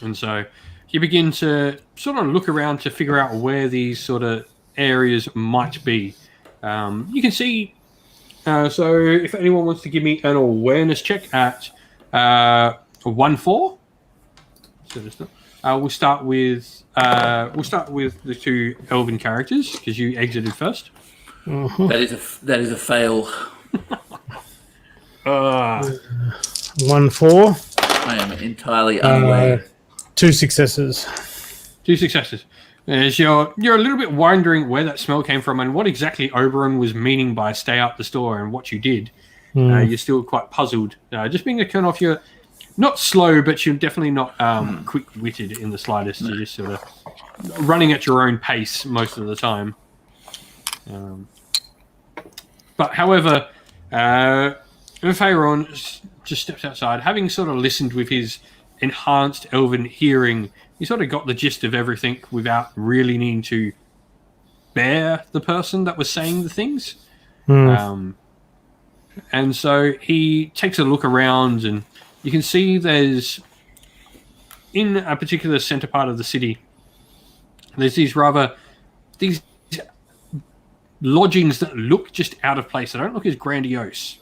And so you begin to sort of look around to figure out where these sort of areas might be. You can see, so if anyone wants to give me an awareness check at 1-4. We'll start with the two elven characters because you exited first. That is a fail. 1-4. I am entirely unaware. 2 successes. 2 successes. As you're a little bit wondering where that smell came from and what exactly Oberon was meaning by stay out the store and what you did. You're still quite puzzled. Just being a turn off, you're not slow, but you're definitely not quick-witted in the slightest. You're just sort of running at your own pace most of the time. But however, Pharaon just steps outside, having sort of listened with his enhanced elven hearing. He sort of got the gist of everything without really needing to bear the person that was saying the things. And so he takes a look around, and you can see there's, in a particular center part of the city, there's these lodgings that look just out of place. They don't look as grandiose.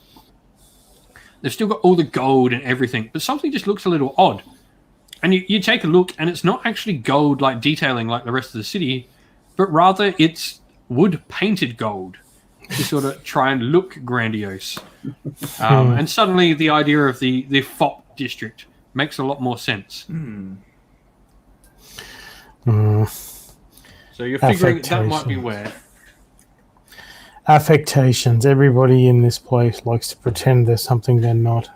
They've still got all the gold and everything, but something just looks a little odd. And you take a look, and it's not actually gold like detailing like the rest of the city, but rather it's wood-painted gold to sort of try and look grandiose. And suddenly the idea of the FOP district makes a lot more sense. So you're figuring that might be where. Affectations. Everybody in this place likes to pretend there's something they're not.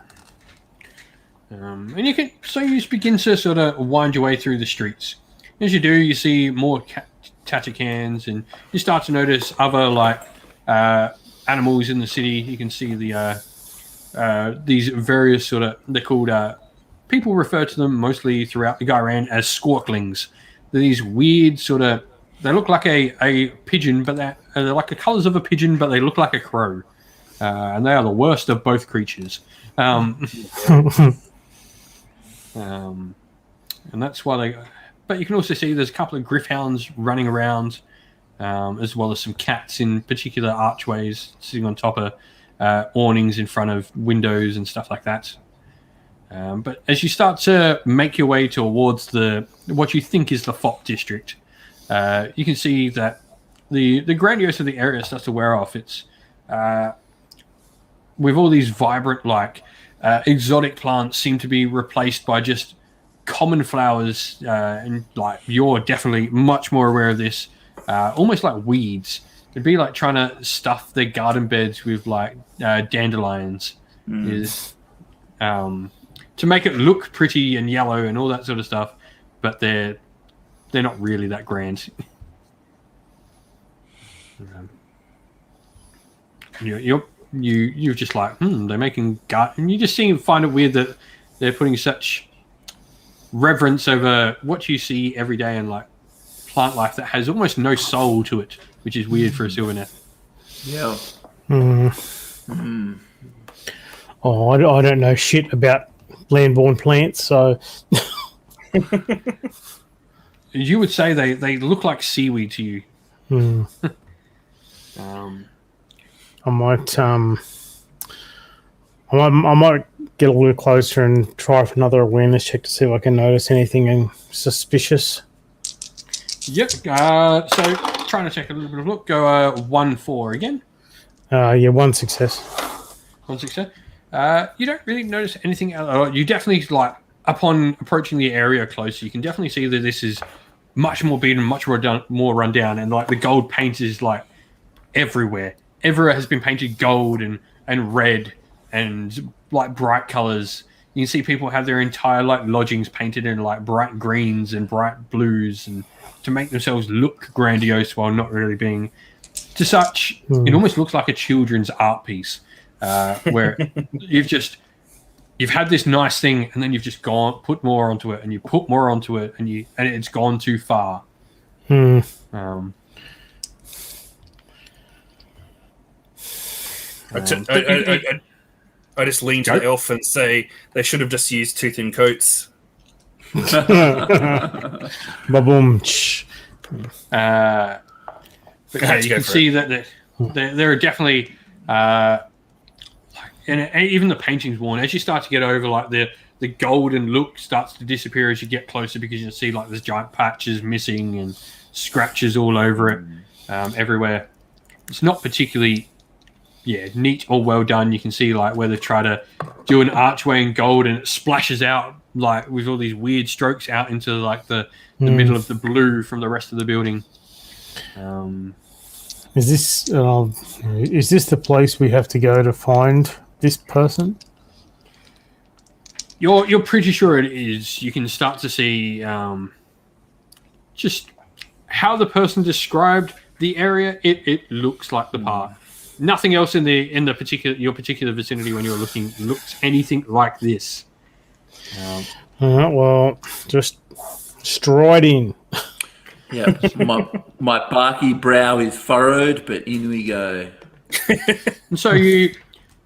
And you just begin to sort of wind your way through the streets. As you do, you see more Tatacans, and you start to notice other animals in the city. You can see these various sort of, they're called, people refer to them mostly throughout the Gyran as squawklings. They're these weird sort of, they look like a pigeon, but they're like the colors of a pigeon, but they look like a crow. and they are the worst of both creatures. And that's why they. But you can also see there's a couple of griffhounds running around, as well as some cats in particular archways sitting on top of awnings in front of windows and stuff like that. But as you start to make your way towards what you think is the Fop district, you can see that the grandiose of the area starts to wear off. It's with all these vibrant, exotic plants seem to be replaced by just common flowers, and you're definitely much more aware of this. Almost like weeds. It'd be like trying to stuff their garden beds with dandelions. Is to make it look pretty and yellow and all that sort of stuff, but they're not really that grand. You're just like, they're making garden, and you just find it weird that they're putting such reverence over what you see every day in plant life that has almost no soul to it, which is weird for a Sylvaneth. Yeah. Oh, I don't know shit about land-born plants, so you would say they look like seaweed to you. I might get a little closer and try for another awareness check to see if I can notice anything suspicious. Yep. So trying to take a little bit of a look. Go 1-4 again. Yeah, one success. One success. You don't really notice anything else. You definitely upon approaching the area closer, you can definitely see that this is much more beaten, much more run down, and the gold paint is everywhere. Everywhere has been painted gold and red and bright colors. You can see people have their entire lodgings painted in bright greens and bright blues, and to make themselves look grandiose while not really being to such. It almost looks like a children's art piece, where you've had this nice thing and then you've just put more onto it, and you put more onto it, and it's gone too far. I just lean to the elf and say they should have just used too thin coats. Ba-boom. But you can see that there are definitely, and even the painting's worn. As you start to get over the golden look starts to disappear as you get closer, because you see there's giant patches missing and scratches all over it, everywhere. It's not particularly neat or well done. You can see where they try to do an archway in gold and it splashes out with all these weird strokes out into the middle of the blue from the rest of the building. Is this the place we have to go to find this person? You're pretty sure it is. You can start to see just how the person described the area. It looks like the part. Nothing else in your particular vicinity when you're looking looks anything like this. Well, just stride in. Yeah, my barky brow is furrowed, but in we go. And so you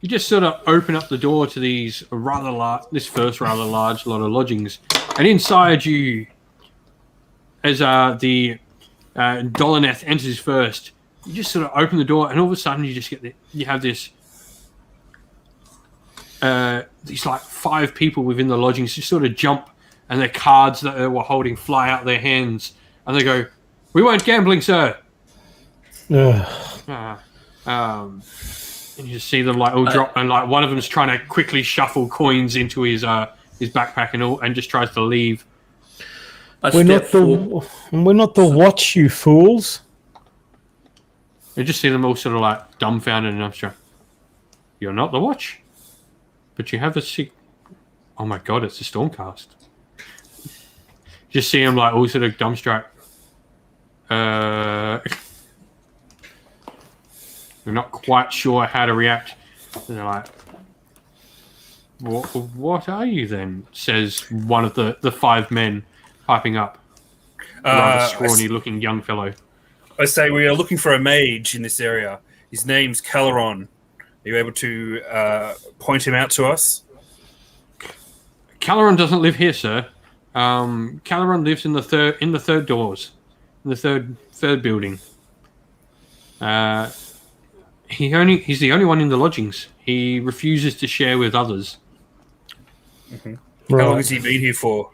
just sort of open up the door to this rather large lot of lodgings, and inside you, as the Dolaneth enters first, you just sort of open the door, and all of a sudden you have these 5 people within the lodgings just sort of jump, and their cards that they were holding fly out their hands, and they go, "We weren't gambling, sir." And you just see them all drop, and one of them's trying to quickly shuffle coins into his backpack and just tries to leave. We're not the watch, you fools. You just see them all sort of dumbfounded and abstract. You're not the watch, but you have a oh my god, it's a Stormcast. Just see them all sort of dumbstruck. They're not quite sure how to react. And they're like, "What are you then?" says one of the 5 men piping up. A rather scrawny-looking young fellow. I say we are looking for a mage in this area. His name's Caleron. you able to point him out to us? Caleron doesn't live here, sir. Caleron lives in the third doors, in the third building. He's the only one in the lodgings. He refuses to share with others. How long has he been here for?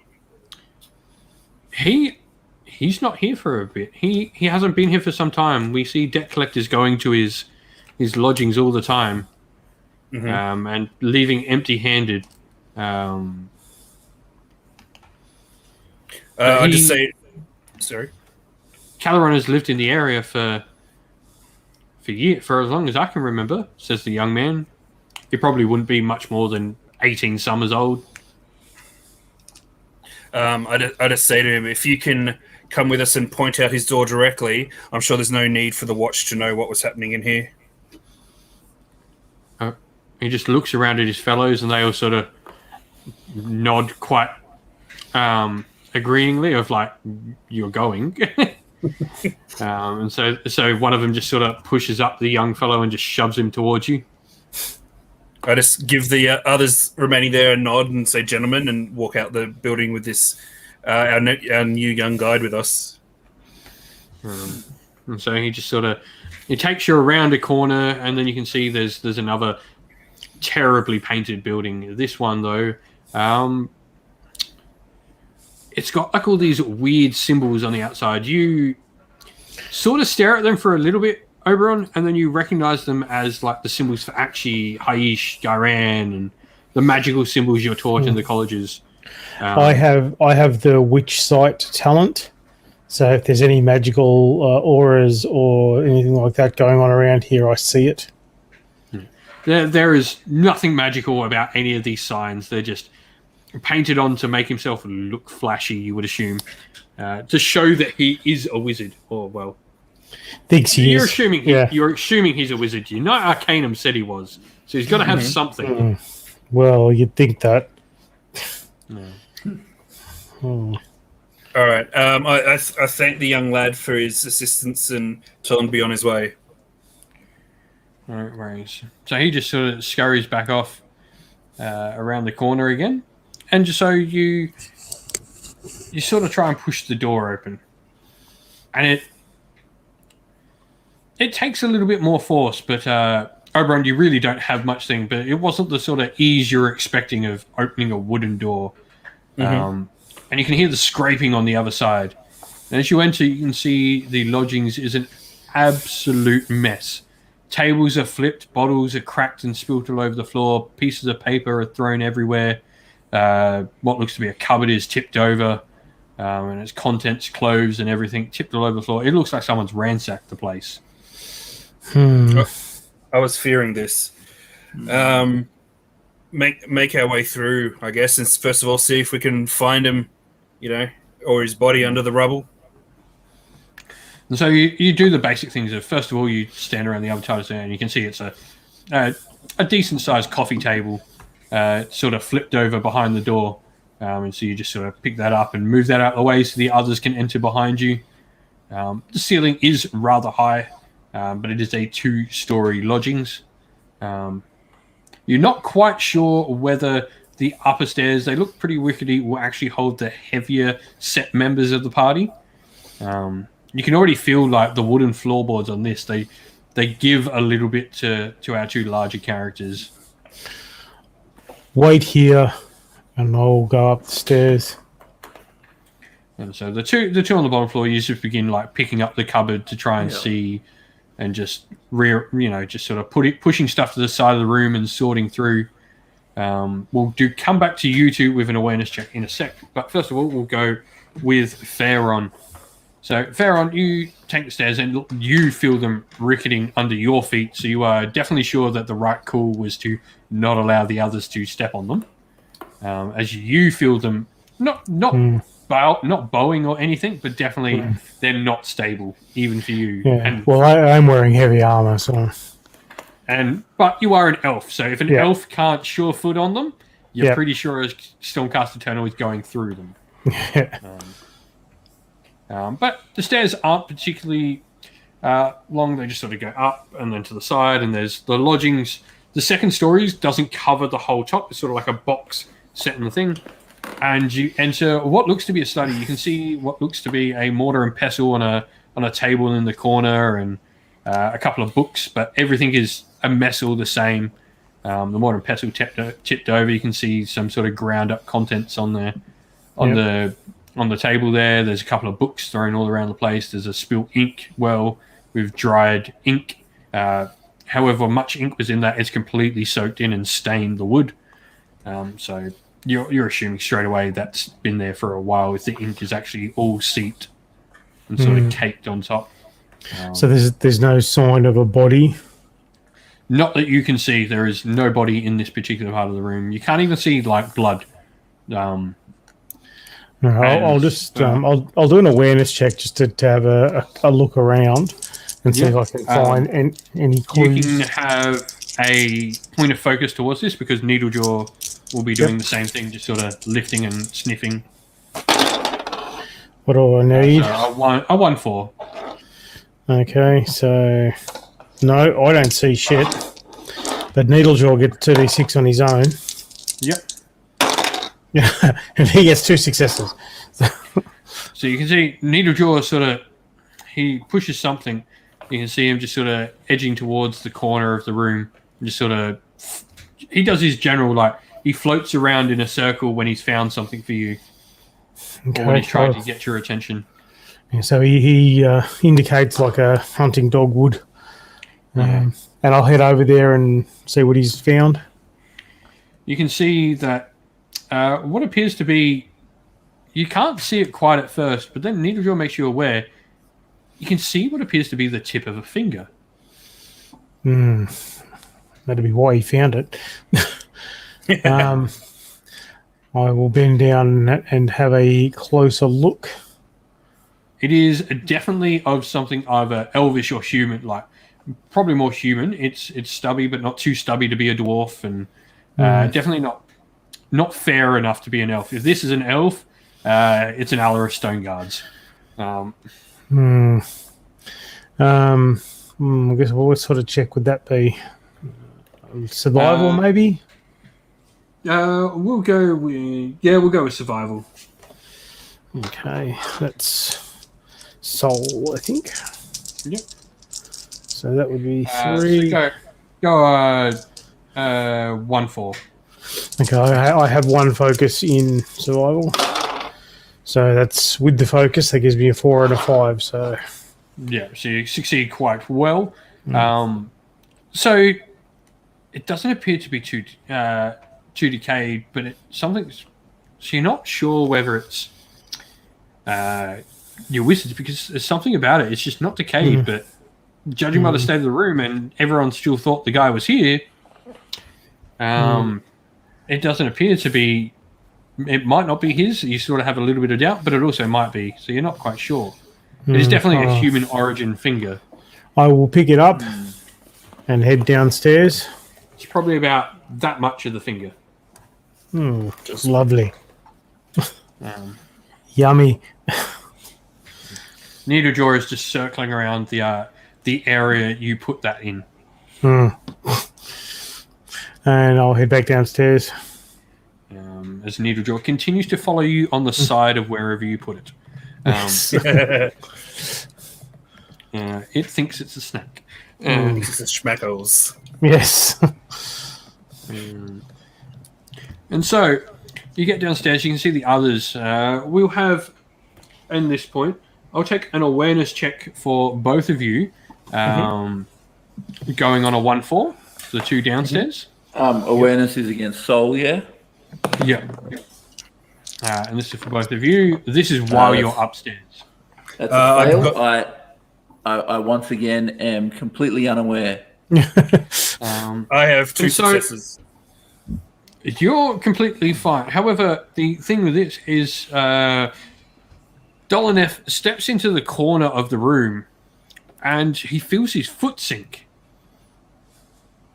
He's not here for a bit. He hasn't been here for some time. We see debt collectors going to his lodgings all the time, and leaving empty-handed. I just say, sorry. Caleron has lived in the area for as long as I can remember, says the young man. He probably wouldn't be much more than 18 summers old. I just say to him, if you can come with us and point out his door directly, I'm sure there's no need for the watch to know what was happening in here. He just looks around at his fellows, and they all sort of nod quite agreeingly, of like, you're going. And so one of them just sort of pushes up the young fellow and just shoves him towards you. I just give the others remaining there a nod and say, gentlemen, and walk out the building with this our new young guide with us. And so he just sort of takes you around a corner, and then you can see there's another terribly painted building. This one though, it's got like all these weird symbols on the outside. You sort of stare at them for a little bit, Oberon, and then you recognize them as like the symbols for Akshi, Haish, Gairan, and the magical symbols you're taught in the colleges. I have the witch sight talent, so if there's any magical auras or anything like that going on around here, I see it. There is nothing magical about any of these signs. They're just painted on to make himself look flashy, you would assume, to show that he is a wizard. Or, well, thinks he you're is. You're assuming he's a wizard. You know, Arcanum said he was, so he's got to have something. Well, you'd think that. All right. I thank the young lad for his assistance and tell him to be on his way. All right. So he just sort of scurries back off around the corner again, and just so you sort of try and push the door open, and it takes a little bit more force, but Oberon, you really don't have much thing, but it wasn't the sort of ease you're expecting of opening a wooden door. And you can hear the scraping on the other side. And as you enter, you can see the lodgings is an absolute mess. Tables are flipped, bottles are cracked and spilt all over the floor, pieces of paper are thrown everywhere. What looks to be a cupboard is tipped over, and its contents, clothes and everything tipped all over the floor. It looks like someone's ransacked the place. I was fearing this. Make our way through, I guess, and first of all see if we can find him, or his body under the rubble. And so you do the basic things of, first of all, you stand around the other side and you can see it's a decent sized coffee table, sort of flipped over behind the door. And so you just sort of pick that up and move that out of the way so the others can enter behind you. The ceiling is rather high, but it is a 2-story lodgings. You're not quite sure whether the upper stairs, they look pretty rickety, will actually hold the heavier set members of the party. You can already feel like the wooden floorboards on this, they give a little bit to our 2 larger characters. Wait here, and I'll go up the stairs. And so the two on the bottom floor, you just begin like picking up the cupboard to try and see, and just just sort of pushing stuff to the side of the room and sorting through. We'll come back to you 2 with an awareness check in a sec, but first of all, we'll go with Pharaon. So, Pharaon, you take the stairs and you feel them ricketing under your feet, so you are definitely sure that the right call was to not allow the others to step on them. As you feel them not bowing or anything, but definitely they're not stable, even for you. Yeah. And, well, I'm wearing heavy armor, so. But you are an elf, so if an elf can't sure foot on them, you're pretty sure a Stormcast Eternal is going through them. But the stairs aren't particularly long. They just sort of go up and then to the side, and there's the lodgings The second story doesn't cover the whole top. It's sort of like a box set in the thing. And you enter what looks to be a study. You can see what looks to be a mortar and pestle on a table in the corner, and a couple of books, but everything is a mess all the same. The mortar and pestle tipped over. You can see some sort of ground up contents on the table there. There's a couple of books thrown all around the place. There's a spilt ink well with dried ink. However much ink was in that, it's completely soaked in and stained the wood. So you're assuming straight away that's been there for a while, if the ink is actually all seeped and sort of caked on top. So there's no sign of a body? Not that you can see. There is no body in this particular part of the room. You can't even see like blood. No, I'll just I'll do an awareness check just to have a look around and see if I can find any clues. You can have a point of focus towards this, because Needlejaw will be doing the same thing, just sort of lifting and sniffing. What do I need? So I won 4. Okay, so no, I don't see shit. But Needlejaw gets 2d6 on his own. Yep. Yeah, and he gets 2 successes. So you can see Needlejaw he pushes something. You can see him just sort of edging towards the corner of the room. And just sort of, he does his general, he floats around in a circle when he's found something for you. Okay, or when he's trying to get your attention. Yeah, so he indicates like a hunting dog would. And I'll head over there and see what he's found. You can see that what appears to be, you can't see it quite at first, but then Needlejaw makes you aware, you can see what appears to be the tip of a finger. That'd be why he found it. I will bend down and have a closer look. It is definitely of something either elvish or human, probably more human. It's stubby, but not too stubby to be a dwarf, and definitely not fair enough to be an elf. If this is an elf, it's an Alarith Stone Guards. I guess what sort of check would that be? Survival, maybe? We'll go with survival. Okay, that's soul, I think. Yep. So that would be 3. So go 1-4. Okay, I have 1 focus in survival. So that's with the focus, that gives me a 4 and a 5. So yeah, so you succeed quite well. So it doesn't appear to be too decayed, but so you're not sure whether it's your wizards, because there's something about it. It's just not decayed, but judging by the state of the room, and everyone still thought the guy was here, it doesn't appear to be. It might not be his. You sort of have a little bit of doubt, but it also might be. So you're not quite sure. It is definitely a human origin finger. I will pick it up and head downstairs. It's probably about that much of the finger. Just lovely. Yummy. Needlejaw is just circling around the area you put that in. And I'll head back downstairs. As Needlejaw continues to follow you on the side of wherever you put it. It thinks it's a snack. It's a schmackles. Yes. And so you get downstairs, you can see the others. We'll have, in this point, I'll take an awareness check for both of you, going on a 1-4, the 2 downstairs. Awareness is against soul, yeah? Yeah. And this is for both of you. This is while you're upstairs. That's a fail. I once again am completely unaware. I have 2 successes. You're completely fine. However, the thing with this is Dolaneth steps into the corner of the room and he feels his foot sink.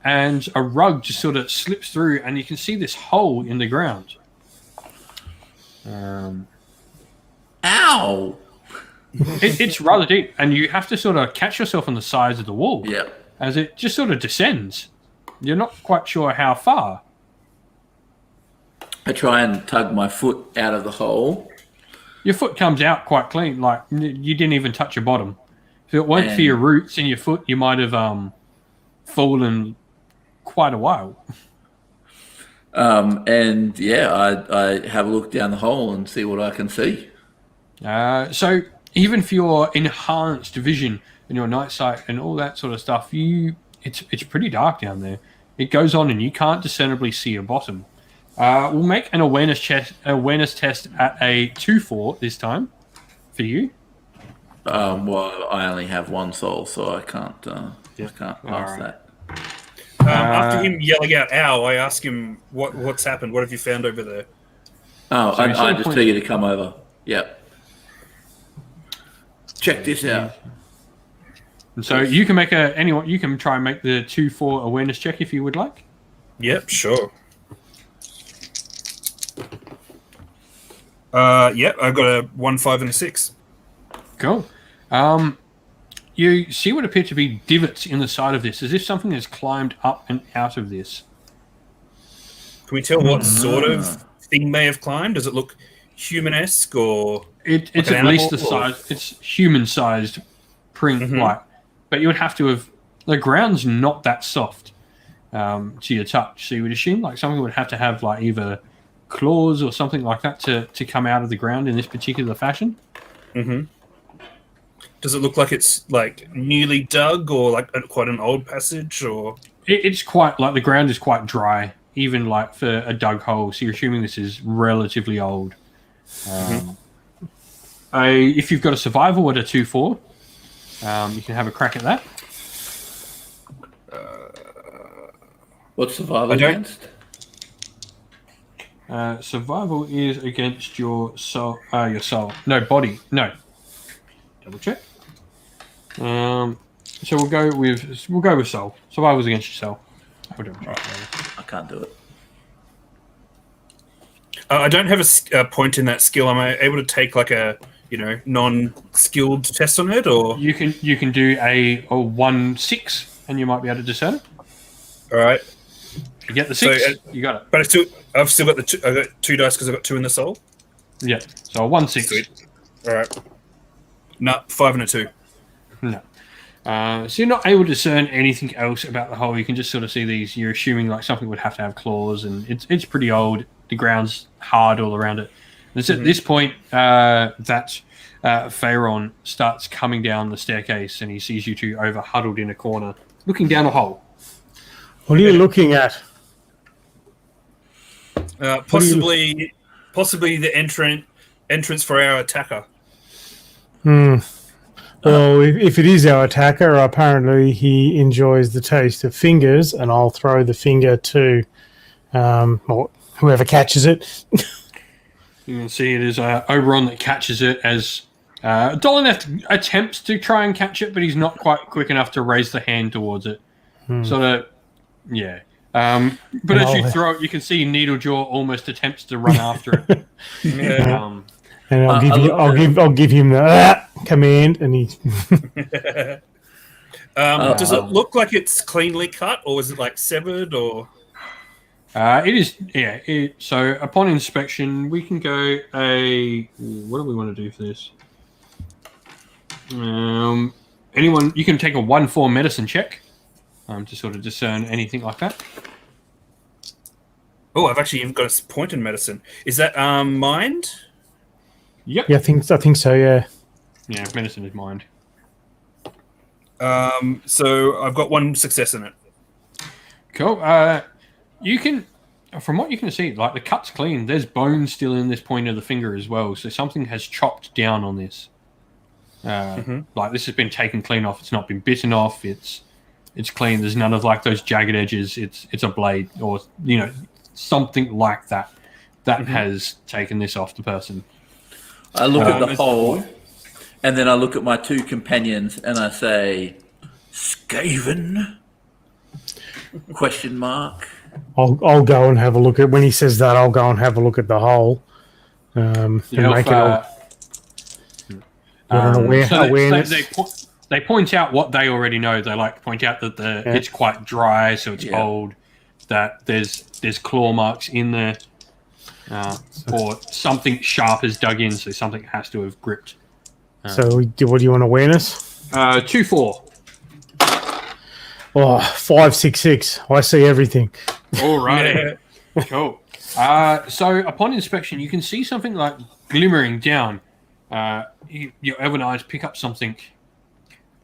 And a rug just sort of slips through and you can see this hole in the ground. Ow! It's rather deep, and you have to sort of catch yourself on the sides of the wall. Yeah. As it just sort of descends. you're not quite sure how far. I try and tug my foot out of the hole. Your foot comes out quite clean, like you didn't even touch your bottom. If it weren't for your roots and your foot, you might have fallen quite a while. And yeah, I have a look down the hole and see what I can see. So even for your enhanced vision and your night sight and all that sort of stuff, it's pretty dark down there. It goes on and you can't discernibly see your bottom. We'll make an awareness test at a 2-4 this time for you. Well, I only have one soul, so I can't pass that. After him yelling out "ow," I ask him what's happened. What have you found over there? Oh, so I just tell you to come over. Yep. Check this out. So you can make you can try and make the 2-4 awareness check if you would like. Yep, sure. Yep, I've got a 1, 5, and a 6. Cool. You see what appear to be divots in the side of this, as if something has climbed up and out of this. Can we tell what sort of thing may have climbed? Does it look human-esque or? It's at least the size. It's human-sized print, like. But you would have to have the ground's not that soft to your touch, so you would assume like something would have to have like either claws or something like that to come out of the ground in this particular fashion. Mm-hmm. Does it look like it's like newly dug or like quite an old passage or? It's quite like the ground is quite dry, even like for a dug hole. So you're assuming this is relatively old. If you've got a survival at a 2-4, you can have a crack at that. What's survival against? Survival is against your soul. Your soul. No, body. No. Double check. So we'll go with soul. Survival's against your soul. I can't do it. I don't have a point in that skill. Am I able to take like a non-skilled test on it, or you can do a 1-6 and you might be able to discern it. All right. If you get the 6, you got it. But I've still got I've got 2 dice because I've got 2 in the soul. Yeah. So a 1-6. Sweet. All right. No, 5 and a 2. No. So you're not able to discern anything else about the hole. You can just sort of see these. You're assuming like something would have to have claws, and it's pretty old. The ground's hard all around it. And it's at this point that Pharaon starts coming down the staircase, and he sees you two over huddled in a corner, looking down a hole. What are you looking at? Possibly the entrance for our attacker. Well, if it is our attacker, apparently he enjoys the taste of fingers, and I'll throw the finger to whoever catches it. You can see it is Oberon that catches it as Dolineth attempts to try and catch it, but he's not quite quick enough to raise the hand towards it. Sort of, yeah. But as you throw it, you can see Needlejaw almost attempts to run after it. And I'll give him the command, and he. Does it look like it's cleanly cut, or is it like severed, or? It is, yeah. So upon inspection, we can go what do we want to do for this? Anyone, you can take a 1-4 medicine check to sort of discern anything like that. Oh, I've actually even got a point in medicine. Is that mind? Yep. Yeah, I think so. Yeah. Yeah, medicine is mind. So I've got 1 success in it. Cool. You can, from what you can see, like the cut's clean. There's bone still in this point of the finger as well, so something has chopped down on this. Like this has been taken clean off. It's not been bitten off. It's clean. There's none of like those jagged edges. It's a blade or something like that has taken this off the person. I look at the hole, and then I look at my 2 companions, and I say, "Skaven?" Question mark. I'll go and have a look at when he says that. I'll go and have a look at the hole. And make it awareness. they point out what they already know. They like point out that it's quite dry, so it's old. That there's claw marks in there, or something sharp has dug in, so something has to have gripped. So, what do you want awareness? 2-4. Oh, 566. I see everything. All right. Cool. So upon inspection, you can see something like glimmering down. Your elven eyes pick up something,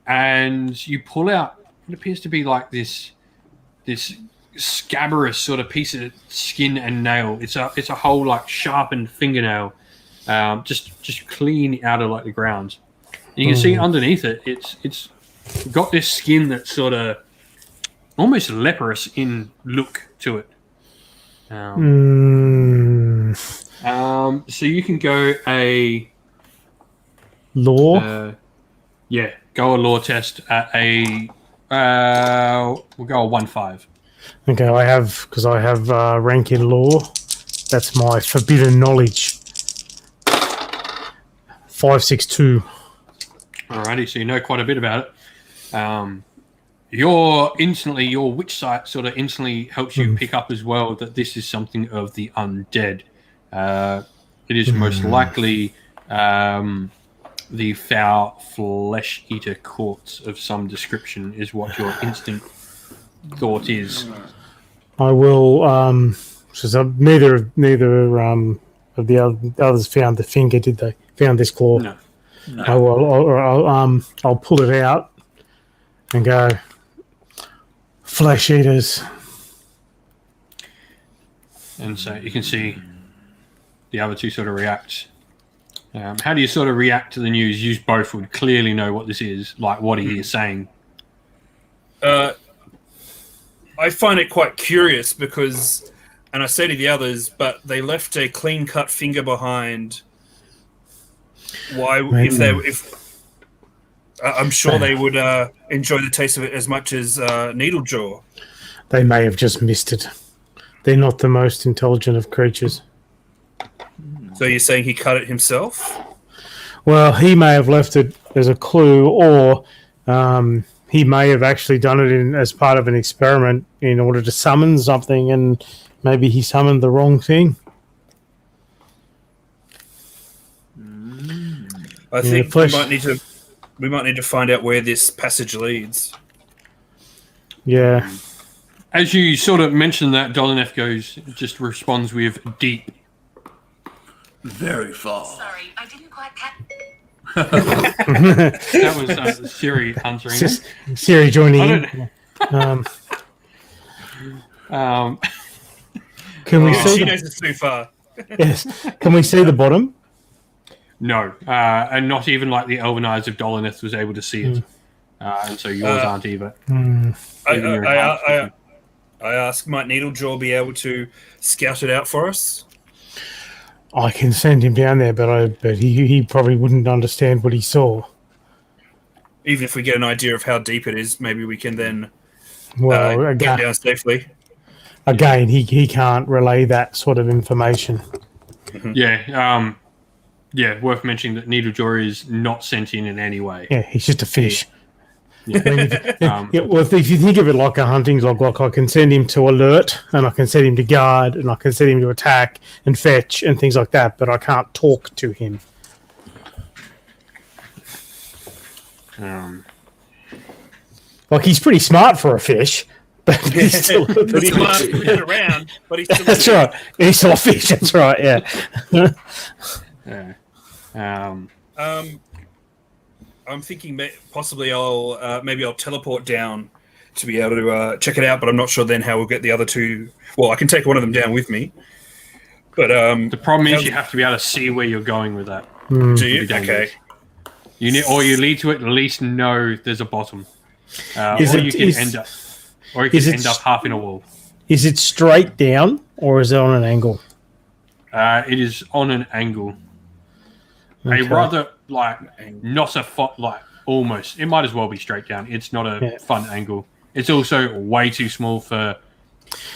and you pull out what appears to be like this scabrous sort of piece of skin and nail. It's a whole like sharpened fingernail, just clean out of like the ground. And you can see underneath it, it's got this skin that's sort of almost leprous in look to it. So you can go a law. Go a law test at a. We'll go a 1-5. Okay, I have rank in law. That's my forbidden knowledge. 562. Alrighty, so you know quite a bit about it. Your witch sight sort of instantly helps you pick up as well that this is something of the undead. It is most likely the foul flesh eater courts of some description is what your instant thought is. I will. So neither of the others found the finger, did they? Found this claw? No. I'll pull it out and go. Flesh eaters. And so you can see the other two sort of react. How do you sort of react to the news? You both would clearly know what this is, like what he is saying. I find it quite curious because, and I say to the others, but they left a clean-cut finger behind. Why, I'm sure they would enjoy the taste of it as much as Needlejaw. They may have just missed it. They're not the most intelligent of creatures. So you're saying he cut it himself? Well, he may have left it as a clue, or he may have actually done it as part of an experiment in order to summon something, and maybe he summoned the wrong thing. I think we might need to find out where this passage leads. Yeah. As you sort of mention that, Dolaneth just responds with deep. Very far. Sorry, I didn't quite catch. That was Siri answering. Siri joining in. Can we see? She knows it's too far. Yes. Can we see the bottom? No, and not even like the Elven Eyes of Dolaneth was able to see it, and so yours aren't either. I ask, might Needlejaw be able to scout it out for us? I can send him down there, but he probably wouldn't understand what he saw. Even if we get an idea of how deep it is, maybe we can then get down safely. Again, he can't relay that sort of information. Yeah, worth mentioning that Needlejaw is not sent in any way. Yeah, he's just a fish. Yeah. Well, if you think of it like a hunting log, like I can send him to alert, and I can send him to guard, and I can send him to attack and fetch and things like that, but I can't talk to him. Like he's pretty smart for a fish, but he's still around. But he's still that's right. He's still a fish. That's right. Yeah. I'm thinking possibly I'll teleport down to be able to check it out, but I'm not sure then how we'll get the other two. Well, I can take one of them down with me, but the problem is you have to be able to see where you're going with that. Do you? Okay. You need, or you need to at least know there's a bottom, or you can end up half in a wall. Is it straight down or is it on an angle? It is on an angle. Okay. A rather not a almost. It might as well be straight down. It's not a fun angle. It's also way too small for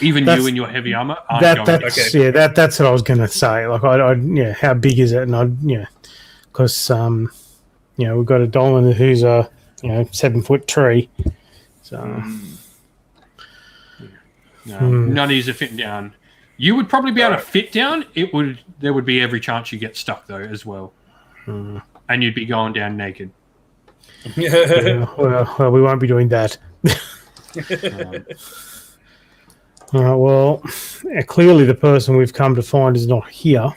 even you in your heavy armor. That's what I was going to say. Like, how big is it? And because we've got a Dolan who's a 7-foot tree. So none of these are fitting down. You would probably be able to fit down. There would be every chance you get stuck though as well, and you'd be going down naked. Well, we won't be doing that. Well, clearly the person we've come to find is not here.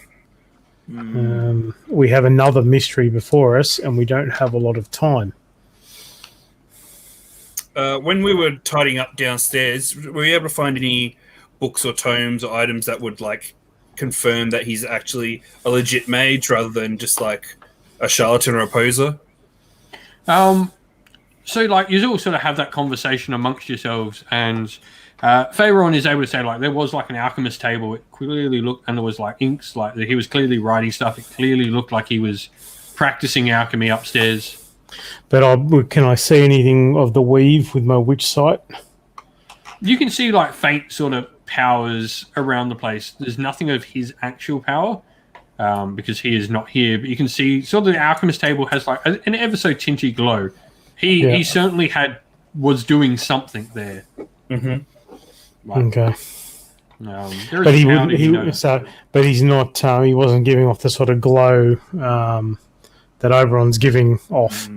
We have another mystery before us, and we don't have a lot of time. When we were tidying up downstairs, were you able to find any books or tomes or items that would like confirm that he's actually a legit mage rather than just like a charlatan or a poser? So like you all sort of have that conversation amongst yourselves, and Faeron is able to say like there was like an alchemist table. It clearly looked, and there was like inks, like he was clearly writing stuff. It clearly looked like he was practicing alchemy upstairs. But can I see anything of the weave with my witch sight? You can see like faint sort of powers around the place. There's nothing of his actual power because he is not here. But you can see sort of the alchemist table has like an ever so tinty glow. He certainly was doing something there. Mm-hmm. Okay. But he's not. He wasn't giving off the sort of glow that Oberon's giving off.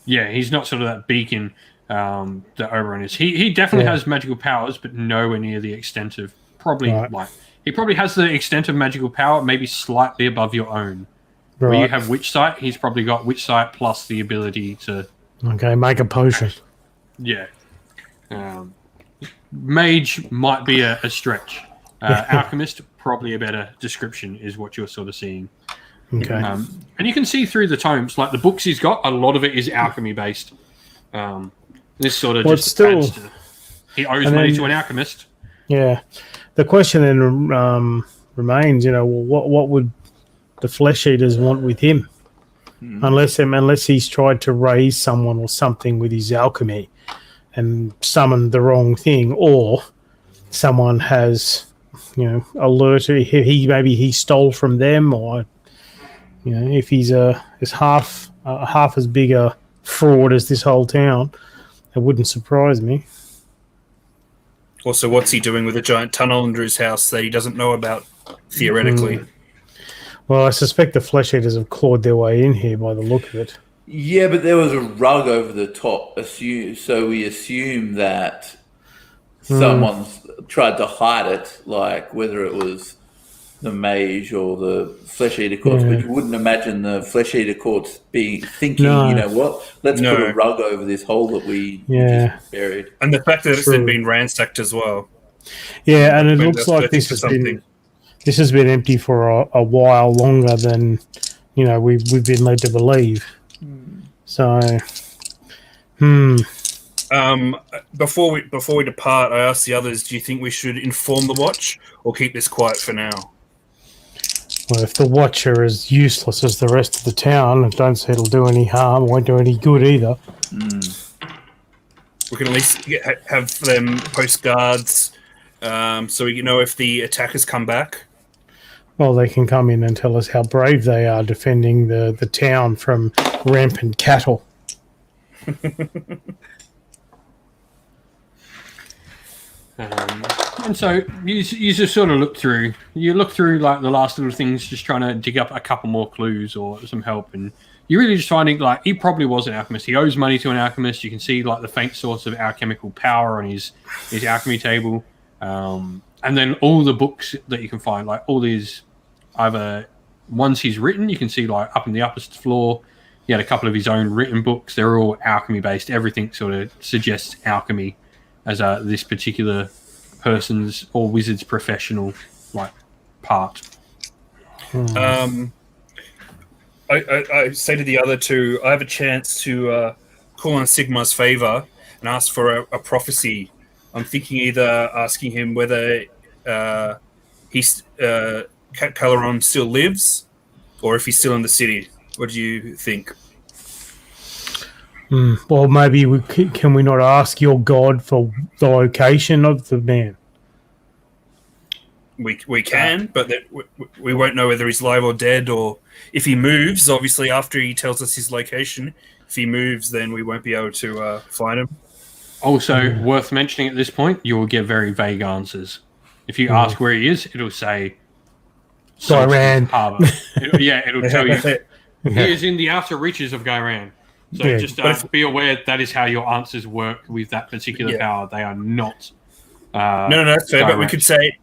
Yeah, he's not sort of that beacon that Oberon is. He definitely has magical powers, but nowhere near the extent of he probably has the extent of magical power, maybe slightly above your own. Right. Where you have witch sight, he's probably got witch sight plus the ability to make a potion. Yeah. Mage might be a stretch. Alchemist, probably a better description, is what you're sort of seeing. Okay. And you can see through the tomes, like the books he's got, a lot of it is alchemy based. This sort of adds to, he owes money to an alchemist. Yeah. The question then remains, what would the flesh eaters want with him? Unless he's tried to raise someone or something with his alchemy and summoned the wrong thing, or someone has, alerted he stole from them, or if he's half as big a fraud as this whole town, it wouldn't surprise me. Also, what's he doing with a giant tunnel under his house that he doesn't know about, theoretically? Well, I suspect the flesh eaters have clawed their way in here by the look of it. Yeah, but there was a rug over the top, so we assume that someone's tried to hide it, like whether it was the mage or the flesh eater courts, but you wouldn't imagine the flesh eater courts thinking, let's put a rug over this hole that we just buried. And the fact that it's been ransacked as well. Yeah, and it looks like this has been empty for a while longer than we've been led to believe. So, before we depart, I asked the others, do you think we should inform the watch or keep this quiet for now? Well, if the watch are as useless as the rest of the town, I don't see it'll do any harm, won't do any good either. We can at least have them post guards so we know if the attackers come back. Well, they can come in and tell us how brave they are defending the town from rampant cattle. And so you just sort of look through like the last little things, just trying to dig up a couple more clues or some help, and you're really just finding like he probably was an alchemist. He owes money to an alchemist. You can see like the faint source of alchemical power on his alchemy table, and then all the books that you can find, like all these either ones he's written. You can see like up in the uppermost floor, he had a couple of his own written books. They're all alchemy based. Everything sort of suggests alchemy as this particular person's or wizard's professional part. I say to the other two, I have a chance to call on Sigmar's favor and ask for a prophecy. I'm thinking either asking him whether Caleron still lives or if he's still in the city. What do you think? Well, maybe can we not ask your god for the location of the man? We can, but we won't know whether he's live or dead, or if he moves. Obviously, after he tells us his location, if he moves, then we won't be able to find him. Also, worth mentioning at this point, you will get very vague answers. If you ask where he is, it'll say Gairan. Harbour. It'll tell you he is in the outer reaches of Gairan. So just be aware that is how your answers work with that particular power. They are not. No, that's fair. But we could say,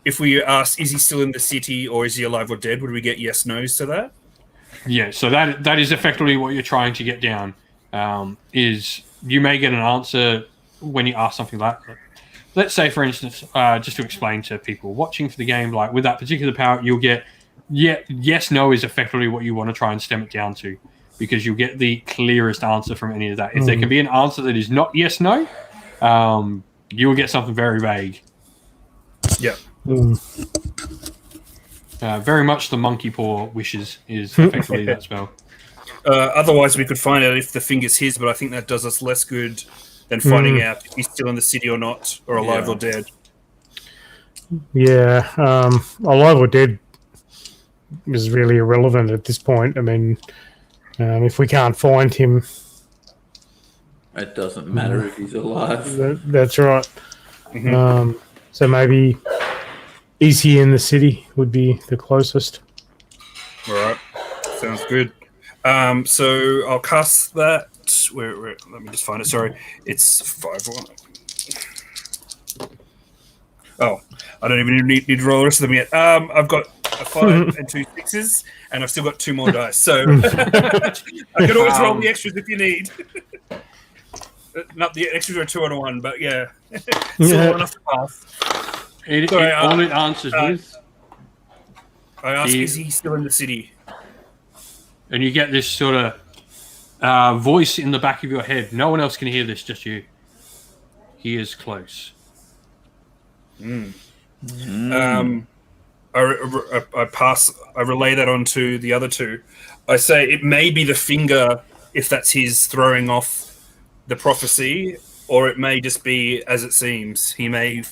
if we ask, is he still in the city or is he alive or dead? Would we get yes, no's to that? Yeah. So that is effectively what you're trying to get down. Is you may get an answer when you ask something like that. Let's say, for instance, just to explain to people watching for the game, like with that particular power, you'll get yes, no is effectively what you want to try and stem it down to, because you'll get the clearest answer from any of that. If there can be an answer that is not yes, no, you will get something very vague. Yeah. Very much the monkey paw wishes is effectively that spell. Otherwise, we could find out if the finger's his, but I think that does us less good than finding out if he's still in the city or not, or alive or dead. Yeah, alive or dead is really irrelevant at this point. I mean, if we can't find him, It doesn't matter if he's alive. that's right. So maybe is he in the city would be the closest. All right, sounds good. So I'll cast that. Where? Let me just find it. Sorry, it's 5-1. Oh, I don't even need to roll the rest of them yet. I've got a 5 and 2 6s, and I've still got 2 more dice. So I can always roll the extras if you need. Not the extras are 2 and a 1, but yeah, still enough to pass. All it answers with. I ask, is he still in the city? And you get this sort of voice in the back of your head. No one else can hear this, just you. He is close. I relay that on to the other two. I say it may be the finger, if that's his throwing off the prophecy, or it may just be as it seems. He may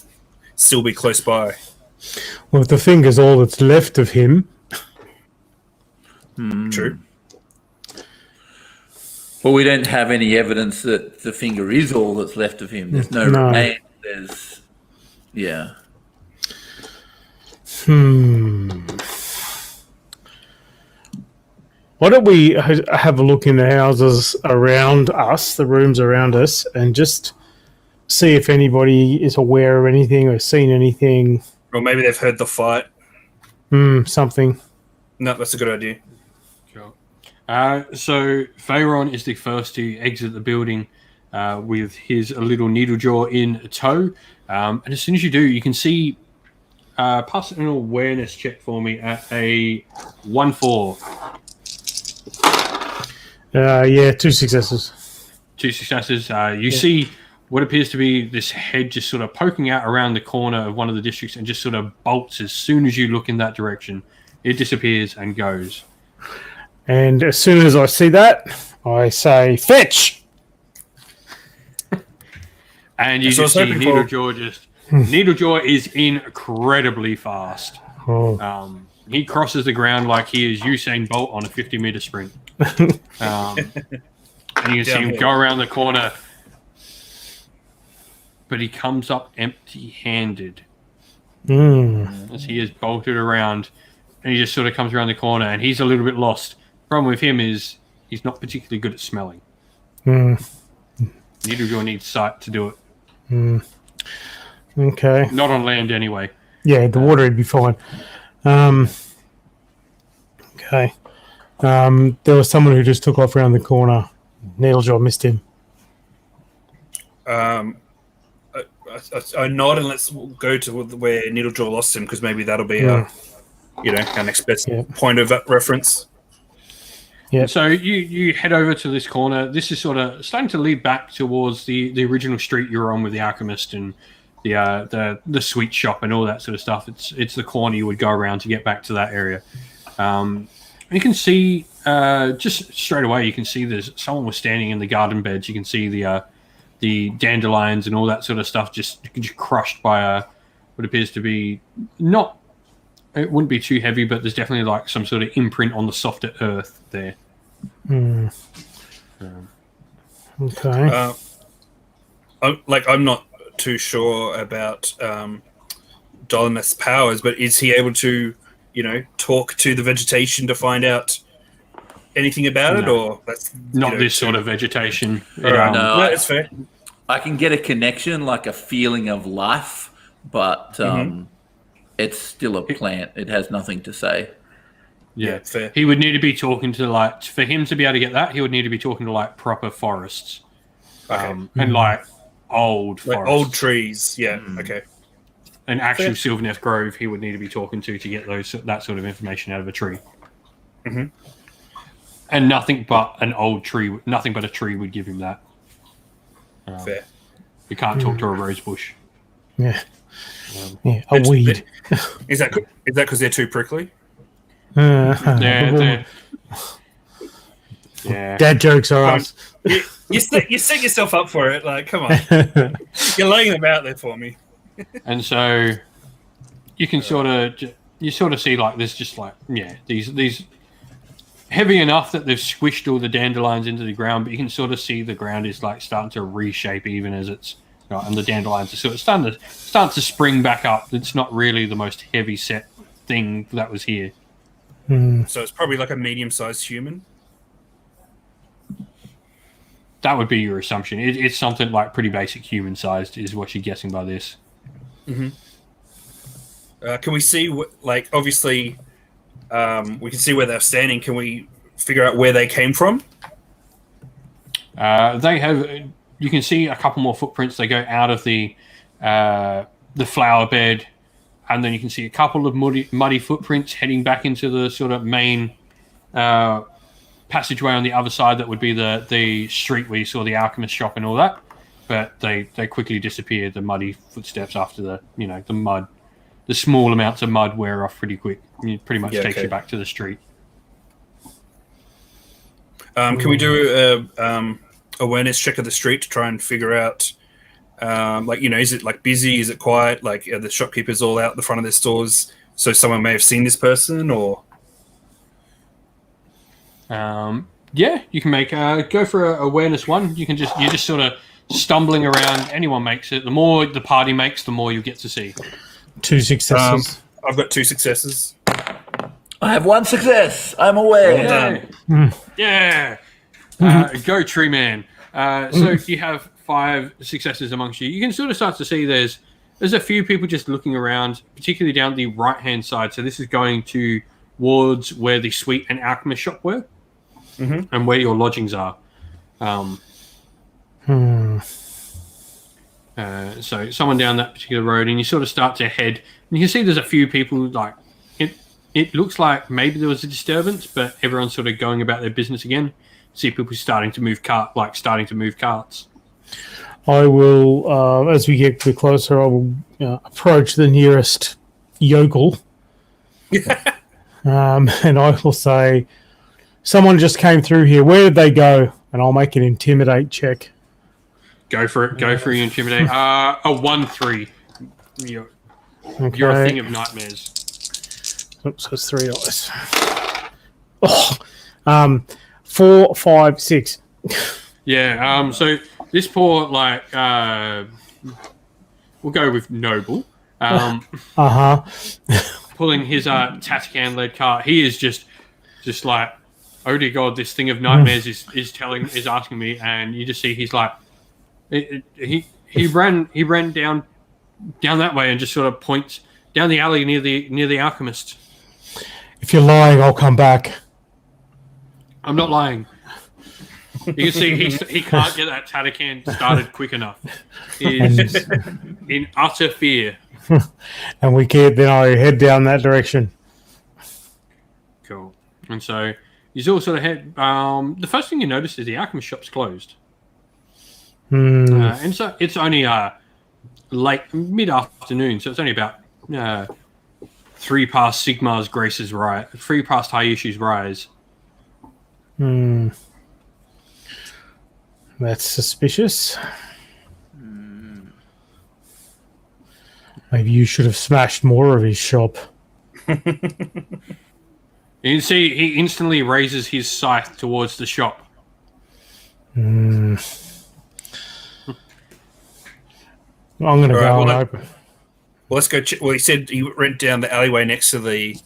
still be close by. Well, if the finger's all that's left of him. True. Well, we don't have any evidence that the finger is all that's left of him. There's no remains. There's, Why don't we have a look in the houses around us, the rooms around us, and just see if anybody is aware of anything or seen anything. Or maybe they've heard the fight. Something. No, that's a good idea. Sure. So Pharaon is the first to exit the building with his little needle jaw in tow. And as soon as you do, you can see, pass an awareness check for me at a 1-4. 2 successes. 2 successes. You see what appears to be this head just sort of poking out around the corner of one of the districts and just sort of bolts as soon as you look in that direction. It disappears and goes. And as soon as I see that, I say, fetch! And you just see Needlejaw is incredibly fast. He crosses the ground like he is Usain Bolt on a 50-meter sprint. And you can see him go around the corner, but he comes up empty-handed as he is bolted around, and he just sort of comes around the corner, and he's a little bit lost. Problem with him is he's not particularly good at smelling. Needlejaw needs sight to do it. Okay. Not on land anyway. Yeah, the water would be fine. Okay. There was someone who just took off around the corner. Needlejaw missed him. I nod and let's go to where Needlejaw lost him, because maybe that'll be our next best point of reference. Yeah. So you head over to this corner. This is sort of starting to lead back towards the original street you were on with the alchemist and the sweet shop and all that sort of stuff. It's the corner you would go around to get back to that area. You can see just straight away. You can see there's someone was standing in the garden beds. You can see the dandelions and all that sort of stuff just crushed by what appears to be not. It wouldn't be too heavy, but there's definitely like some sort of imprint on the softer earth there. Okay. I'm not too sure about Dolaneth's powers, but is he able to, talk to the vegetation to find out anything about it, or that's not this sort of vegetation? No, that's fair. I can get a connection, like a feeling of life, but it's still a plant. It has nothing to say. Yeah, fair. He would need to be talking to for him to be able to get that, he would need to be talking to proper forests, and old forests. Old trees. Yeah. Okay. An actual Sylvaneth grove, he would need to be talking to get that sort of information out of a tree. And nothing but a tree would give him that. Fair. You can't talk to a rose bush. Yeah. A weed. Is that because they're too prickly? Yeah. Dad jokes are us. You set yourself up for it. Like, come on. You're laying them out there for me. And so you can sort of see there's just these heavy enough that they've squished all the dandelions into the ground, but you can sort of see the ground is starting to reshape even as it's and the dandelions are sort of starting to spring back up. It's not really the most heavy set thing that was here. So it's probably like a medium-sized human. That would be your assumption. It's something pretty basic human-sized is what you're guessing by this. Can we see obviously we can see where they're standing. Can we figure out where they came from? You can see a couple more footprints. They go out of the flower bed, and then you can see a couple of muddy footprints heading back into the sort of main passageway on the other side. That would be the street where you saw the alchemist shop and all that. But they quickly disappear. The muddy footsteps after the mud, the small amounts of mud wear off pretty quick. It pretty much takes you back to the street. Can we do a awareness check of the street to try and figure out, is it busy? Is it quiet? Are the shopkeepers all out the front of their stores so someone may have seen this person? Or you can make go for a awareness one. You're just sort of stumbling around. Anyone makes it. The more the party makes, the more you get to see. 2 successes. I've got 2 successes. I have 1 success. I'm aware. Well done. Yeah. Go Tree Man. So you have 5 successes amongst you. You can sort of start to see there's a few people just looking around, particularly down the right-hand side. So this is going towards where the suite and alchemist shop were, and where your lodgings are. So someone down that particular road, and you sort of start to head, and you can see there's a few people. It looks like maybe there was a disturbance, but everyone's sort of going about their business again. See people starting to move carts. I will, as we get a bit closer, I will approach the nearest yokel, and I will say, "Someone just came through here. Where did they go?" And I'll make an intimidate check. Go for it. Go for your intimidate. A 1-3. You're a thing of nightmares. Oops, that's 3 dice. Oh, 4, 5, 6. Yeah. So this poor we'll go with Noble. Pulling his Tatakan led cart. He is just like, oh dear God, this thing of nightmares is asking me, and you just see he's like, he ran down that way and just sort of points down the alley near the alchemist. If you're lying, I'll come back. I'm not lying. You can see he can't get that Tatakan started quick enough. He's in utter fear. And I head down that direction. Cool. And so you all sort of head. The first thing you notice is the alchemist shop's closed. And so it's only late mid-afternoon, so it's only about 3 past Sigmar's Grace's rise, 3 past High Issue's rise. That's suspicious. Maybe you should have smashed more of his shop. You can see he instantly raises his scythe towards the shop. I'm going to go and open. Well, let's go. Well, he said he went down the alleyway next to the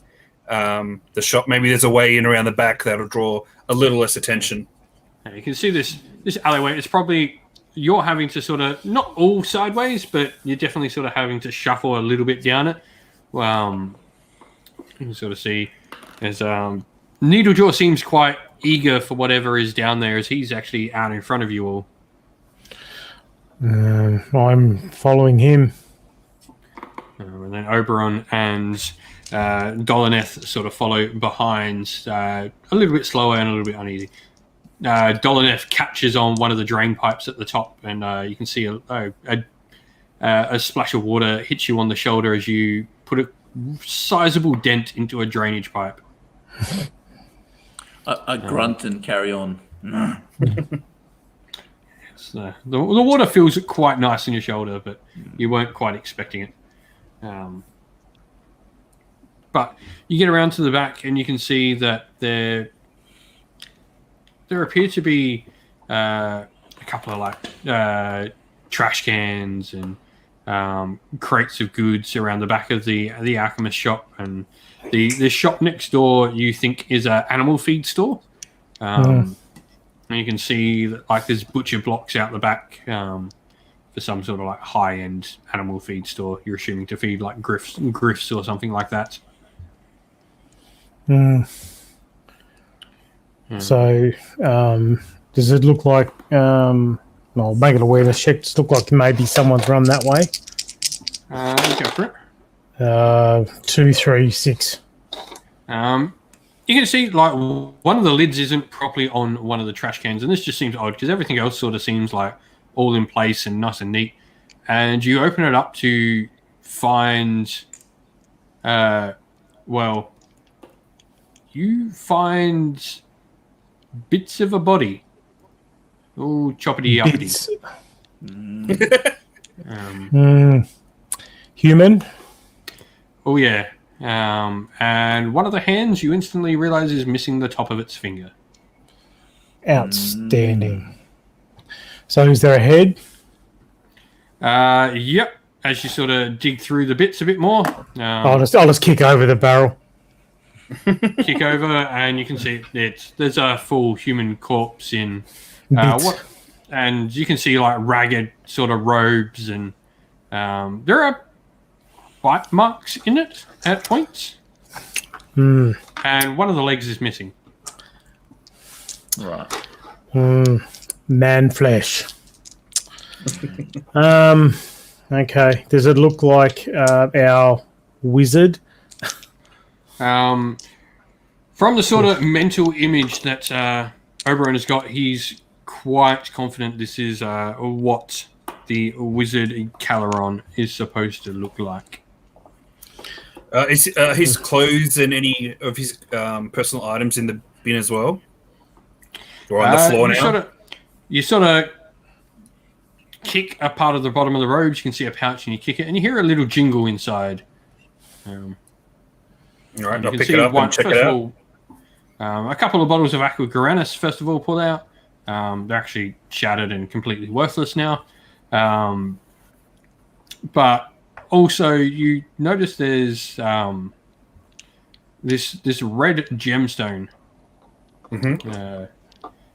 shop. Maybe there's a way in around the back that'll draw a little less attention. You can see this alleyway. It's probably you're having to sort of not all sideways, but you're definitely sort of having to shuffle a little bit down it. You can sort of see as Needlejaw seems quite eager for whatever is down there, as he's actually out in front of you all. I'm following him. And then Oberon and Dolaneth sort of follow behind, a little bit slower and a little bit uneasy. Dolaneth catches on one of the drain pipes at the top, and you can see a splash of water hits you on the shoulder as you put a sizable dent into a drainage pipe. I grunt and carry on. The water feels quite nice on your shoulder, but you weren't quite expecting it. But you get around to the back and you can see that there appear to be a couple of trash cans and crates of goods around the back of the alchemist shop, and the shop next door you think is an animal feed store. And you can see that there's butcher blocks out the back for some sort of high-end animal feed store. You're assuming to feed griffs or something like that. So, does it look like? I'll make it awareness check. Does it look like maybe someone's run that way? Go for it. 2, 3, 6. You can see one of the lids isn't properly on one of the trash cans, and this just seems odd because everything else sort of seems all in place and nice and neat. And you open it up to find, you find bits of a body. Oh, choppity uppity. Human. Oh yeah. And one of the hands you instantly realize is missing the top of its finger. Outstanding. So is there a head? Yep. As you sort of dig through the bits a bit more, I'll just kick over the barrel. Kick over, and you can see there's a full human corpse in and you can see ragged sort of robes, and there are bite marks in it at points. And one of the legs is missing. Right. Man flesh. Okay. Does it look like our wizard? From the sort of mental image that Oberon has got, he's quite confident this is what the wizard Caleron is supposed to look like. Is his clothes and any of his personal items in the bin as well? Or on the floor now? You sort of kick a part of the bottom of the robes. You can see a pouch, and you kick it, and you hear a little jingle inside. All right, I'll pick it up and check it out. A couple of bottles of Aqua Garanis, first of all, pulled out. They're actually shattered and completely worthless now. But also, you notice there's this red gemstone.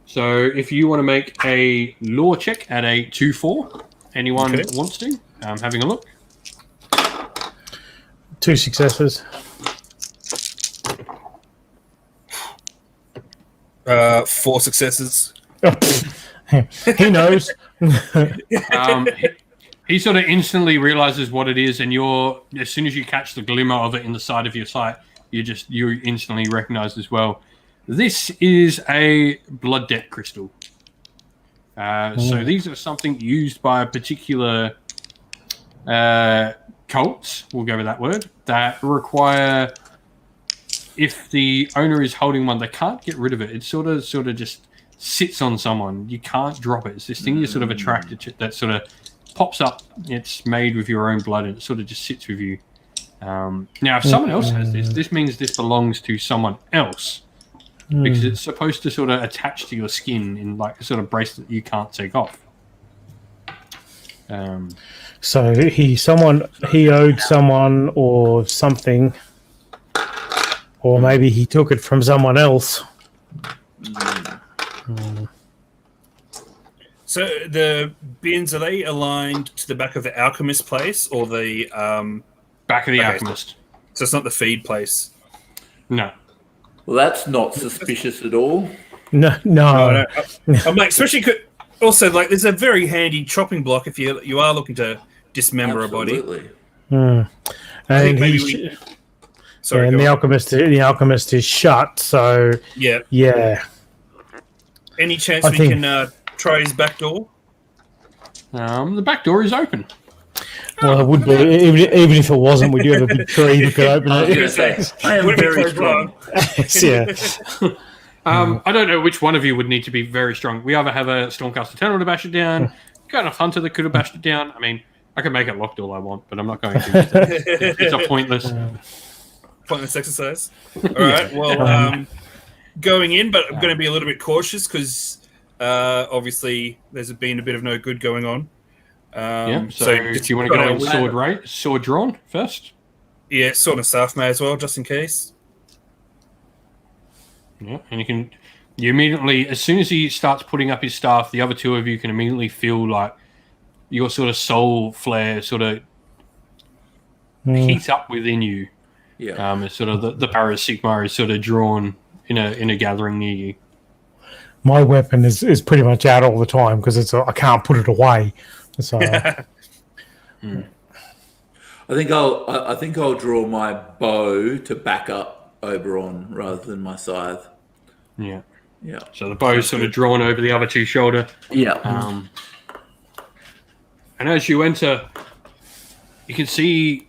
So if you want to make a lore check at a 2-4, anyone wants to, having a look. 2 successes. 4 successes. He knows. He sort of instantly realizes what it is, and as soon as you catch the glimmer of it in the side of your sight, you instantly recognize as well. This is a blood debt crystal. So these are something used by a particular cults, we'll go with that word, that require, if the owner is holding one, they can't get rid of it. It sort of just sits on someone. You can't drop it. It's this thing you're sort of attracted to that sort of pops up. It's made with your own blood, and it sort of just sits with you. Now, if someone else has this means this belongs to someone else because it's supposed to sort of attach to your skin in like a sort of bracelet you can't take off. So he owed someone or something, or maybe he took it from someone else. So the bins, are they aligned to the back of the alchemist place or the Back of the alchemist. So it's not the feed place. No. Well, that's not suspicious at all. No. I'm like, especially also like there's a very handy chopping block if you are looking to dismember Absolutely. a body. And Sorry, the alchemist is shut. So yeah. Any chance we can try his back door? The back door is open. Well, it would be even if it wasn't. We do have a big tree that could open I was it. going to say, I am very strong. Yeah. I don't know which one of you would need to be very strong. We either have a Stormcast Eternal to bash it down, kind of Hunter that could have bashed it down. I mean, I can make it locked all I want, but I'm not going to. It's a pointless exercise. All right. Well, going in, but I'm going to be a little bit cautious because obviously there's been a bit of no good going on. So if you want to go in sword drawn first? Yeah, sword and staff may as well, just in case. Yeah, and you immediately, as soon as he starts putting up his staff, the other two of you can immediately feel like your sort of soul flare sort of heat up within you. Yeah. It's sort of the power of Sigmar is sort of drawn in a gathering near you. My weapon is pretty much out all the time because I can't put it away. So I think I'll draw my bow to back up Oberon rather than my scythe. Yeah. Yeah. So the bow's sort of drawn over the other two shoulder. Yeah. And as you enter, you can see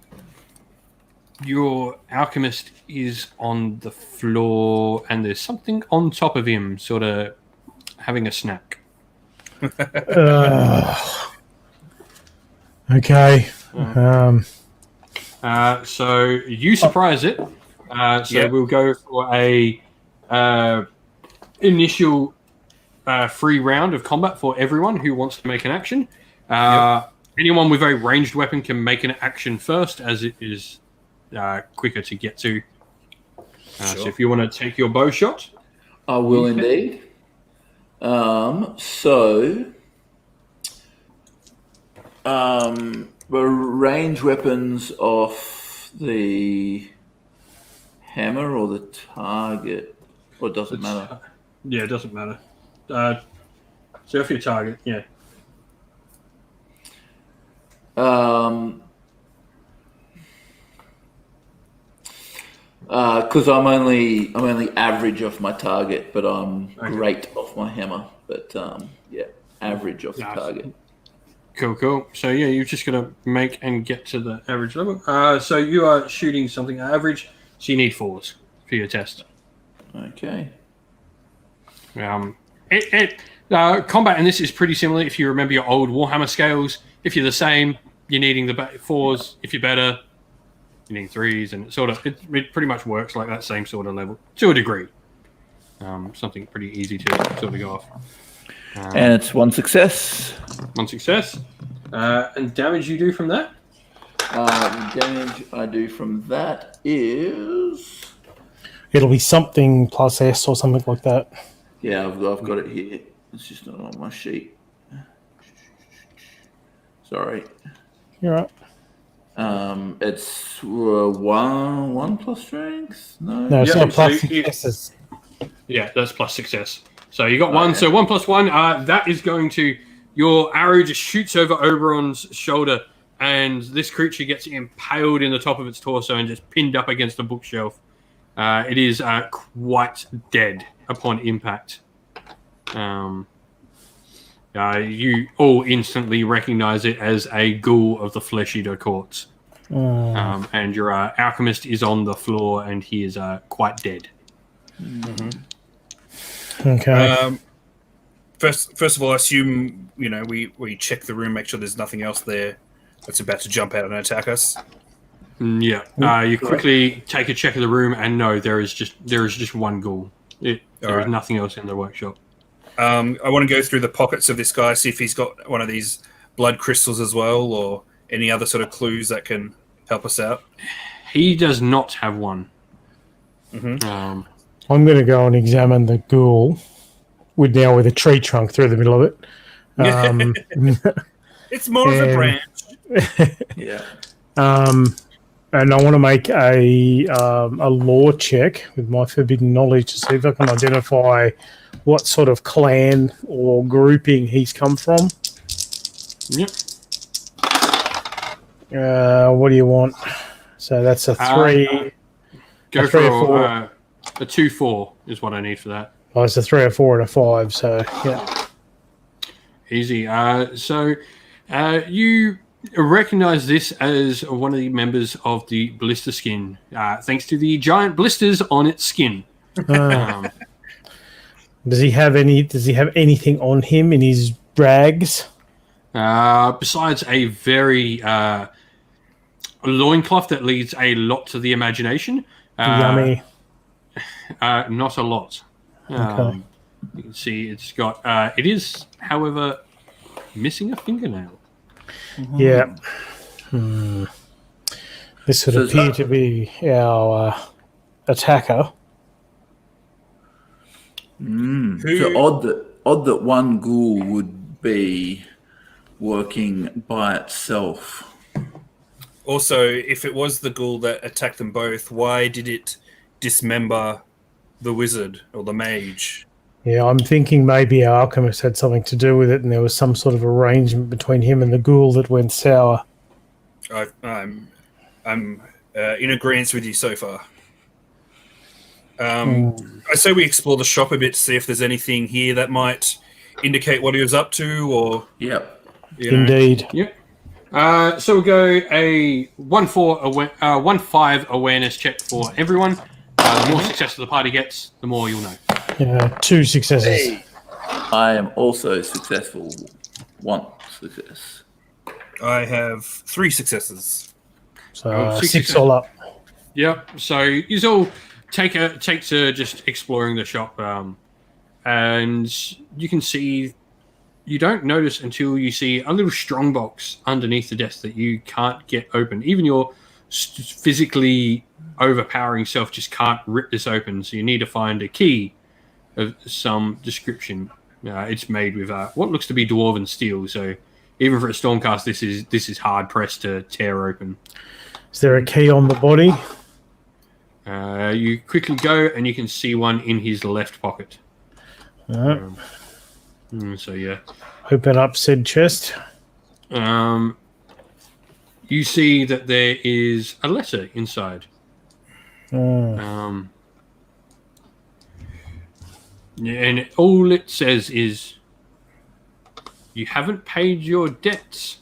your alchemist is on the floor and there's something on top of him, sort of having a snack. Okay. So you surprise it. We'll go for a initial free round of combat for everyone who wants to make an action. Anyone with a ranged weapon can make an action first, as it is quicker to get to. So if you want to take your bow shot, I will indeed. The range weapons off the hammer or the target, or it doesn't matter. Yeah, it doesn't matter. So if your target, yeah. Because I'm only average off my target, but I'm great off my hammer. But average off the target. Cool. So yeah, you're just gonna make and get to the average level. So you are shooting something average, so you need 4s for your test. Okay. Combat in this is pretty similar. If you remember your old Warhammer scales, if you're the same, you're needing the 4s. If you're better, you need 3s, and it pretty much works like that same sort of level to a degree. Something pretty easy to sort of go off. And it's one success. One success. And damage you do from that? The damage I do from that is... It'll be something plus S or something like that. Yeah, I've got it here. It's just not on my sheet. Sorry. You're right. It's one plus strength? No, it's not plus successes. Yeah, that's plus success. So you got 1. So 1 plus 1, that is going to... Your arrow just shoots over Oberon's shoulder, and this creature gets impaled in the top of its torso and just pinned up against a bookshelf. It is quite dead upon impact. You all instantly recognize it as a ghoul of the Flesh Eater Courts. And your alchemist is on the floor, and he is quite dead. Okay. First of all, I assume we check the room, make sure there's nothing else there that's about to jump out and attack us. Yeah. You quickly take a check of the room, and no, there is just one ghoul. There is nothing else in the workshop. I want to go through the pockets of this guy, see if he's got one of these blood crystals as well, or any other sort of clues that can help us out. He does not have one. Mm-hmm. I'm going to go and examine the ghoul with a tree trunk through the middle of it. It's more of a branch. Yeah. And I want to make a lore check with my forbidden knowledge to see if I can identify what sort of clan or grouping he's come from. Yep. What do you want? So that's a 3. Go a 3 or 4. a 2-4 is what I need for that. Oh, it's a 3 or 4 and a 5. So yeah, easy. So you recognize this as one of the members of the blister skin, thanks to the giant blisters on its skin. Does he have anything on him in his rags? Besides a very loincloth that leads a lot to the imagination. Yummy. Not a lot. Okay. You can see it's got. It is, however, missing a fingernail. Yeah. This would appear to be our attacker. So odd that one ghoul would be working by itself. Also, if it was the ghoul that attacked them both, why did it dismember the wizard or the mage? Yeah, I'm thinking maybe our alchemist had something to do with it, and there was some sort of arrangement between him and the ghoul that went sour. I'm in agreement with you so far. I say we explore the shop a bit to see if there's anything here that might indicate what he was up to, or Indeed. Yep. So we'll go a 1-5 awareness check for everyone. The more success the party gets, the more you'll know. 2 successes. Hey, I am also successful. 1 success. I have 3 successes. So 6 successes. all up. Yep. So you all take to just exploring the shop, and you can see. You don't notice until you see a little strongbox underneath the desk that you can't get open. Even your physically overpowering self just can't rip this open. So you need to find a key of some description. It's made with what looks to be dwarven steel. So even for a stormcast, this is hard pressed to tear open. Is there a key on the body? You quickly go and you can see one in his left pocket. So yeah. Open up said chest. You see that there is a letter inside. And all it says is, "You haven't paid your debts,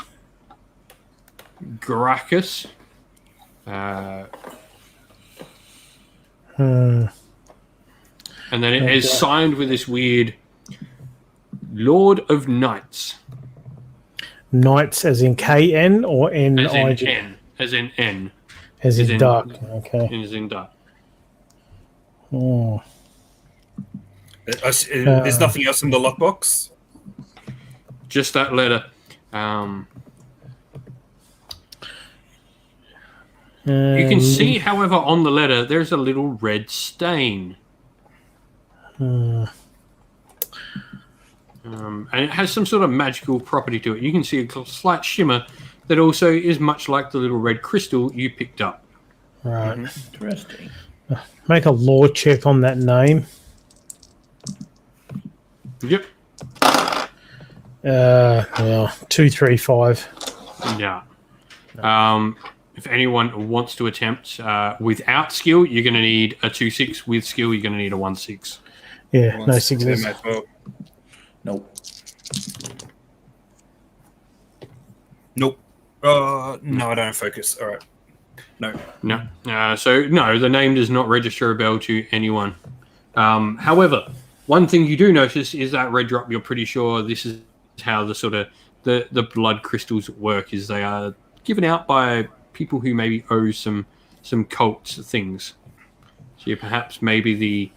Gracchus." And then it is signed with this weird Lord of Knights. Knights as in KN or N? As in N. As in N. As in dark. Okay. As in dark. Oh. There's nothing else in the lockbox? Just that letter. You can see, however, on the letter, there's a little red stain. And it has some sort of magical property to it. You can see a slight shimmer that also is much like the little red crystal you picked up. Right. Interesting. Make a lore check on that name. Yep. 2, 3, 5. Yeah. If anyone wants to attempt without skill, you're going to need a 2-6. With skill, you're going to need a 1-6. Yeah, no 6s. Nope. Nope. No, I don't have focus. All right. No. So, no, the name does not register a bell to anyone. However, one thing you do notice is that red drop. You're pretty sure this is how the sort of the blood crystals work. Is they are given out by people who maybe owe some cult things. So perhaps maybe the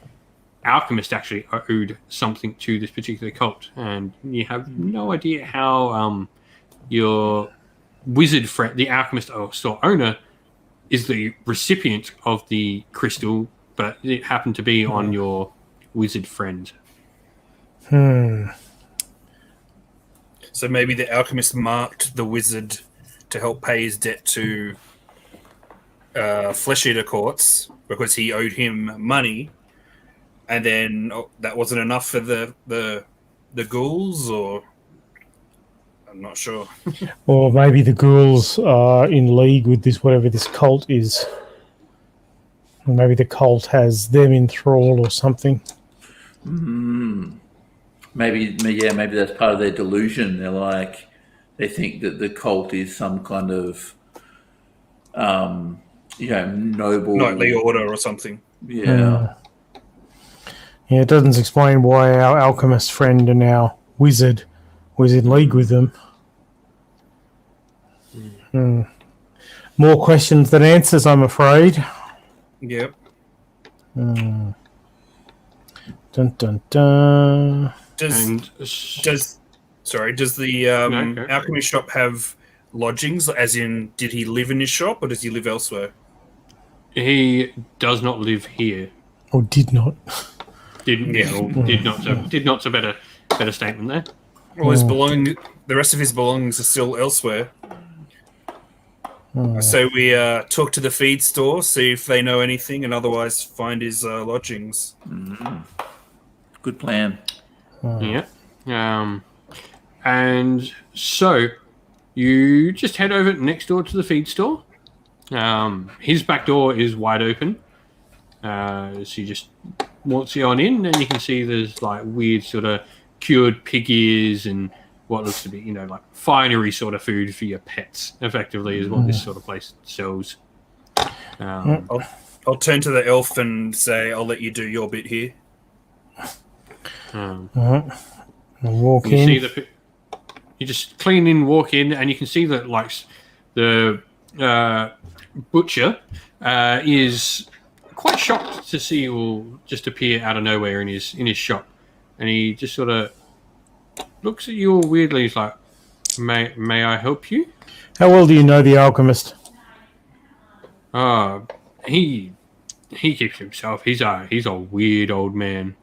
alchemist actually owed something to this particular cult, and you have no idea how your wizard friend, the alchemist or store owner, is the recipient of the crystal, but it happened to be on your wizard friend. So maybe the alchemist marked the wizard to help pay his debt to Flesh Eater Courts because he owed him money, and then that wasn't enough for the ghouls, or I'm not sure. Or maybe the ghouls are in league with this, whatever this cult is. Or maybe the cult has them in thrall or something. Maybe that's part of their delusion. They're like, they think that the cult is some kind of, noble Knightly order or something. Yeah. Yeah, it doesn't explain why our alchemist friend and our wizard was in league with them. More questions than answers, I'm afraid. Yep. Dun dun dun. Does the alchemy shop have lodgings? As in, did he live in his shop, or does he live elsewhere? He does not live here. Or did not. Did not. A better statement there. Well, his the rest of his belongings are still elsewhere. So we talk to the feed store, see if they know anything, and otherwise find his lodgings. Good plan. Yeah. And so you just head over next door to the feed store. His back door is wide open. So you just waltz on in, and you can see there's like weird sort of cured pig ears and what looks to be, like finery sort of food for your pets, effectively, is what this sort of place sells. I'll turn to the elf and say, I'll let you do your bit here. I'll walk in. You just clean in, walk in, and you can see that like the butcher is quite shocked to see you all just appear out of nowhere in his shop, and he just sort of looks at you all weirdly. He's like, "May I help you?" How well do you know the alchemist? He keeps himself. He's a weird old man.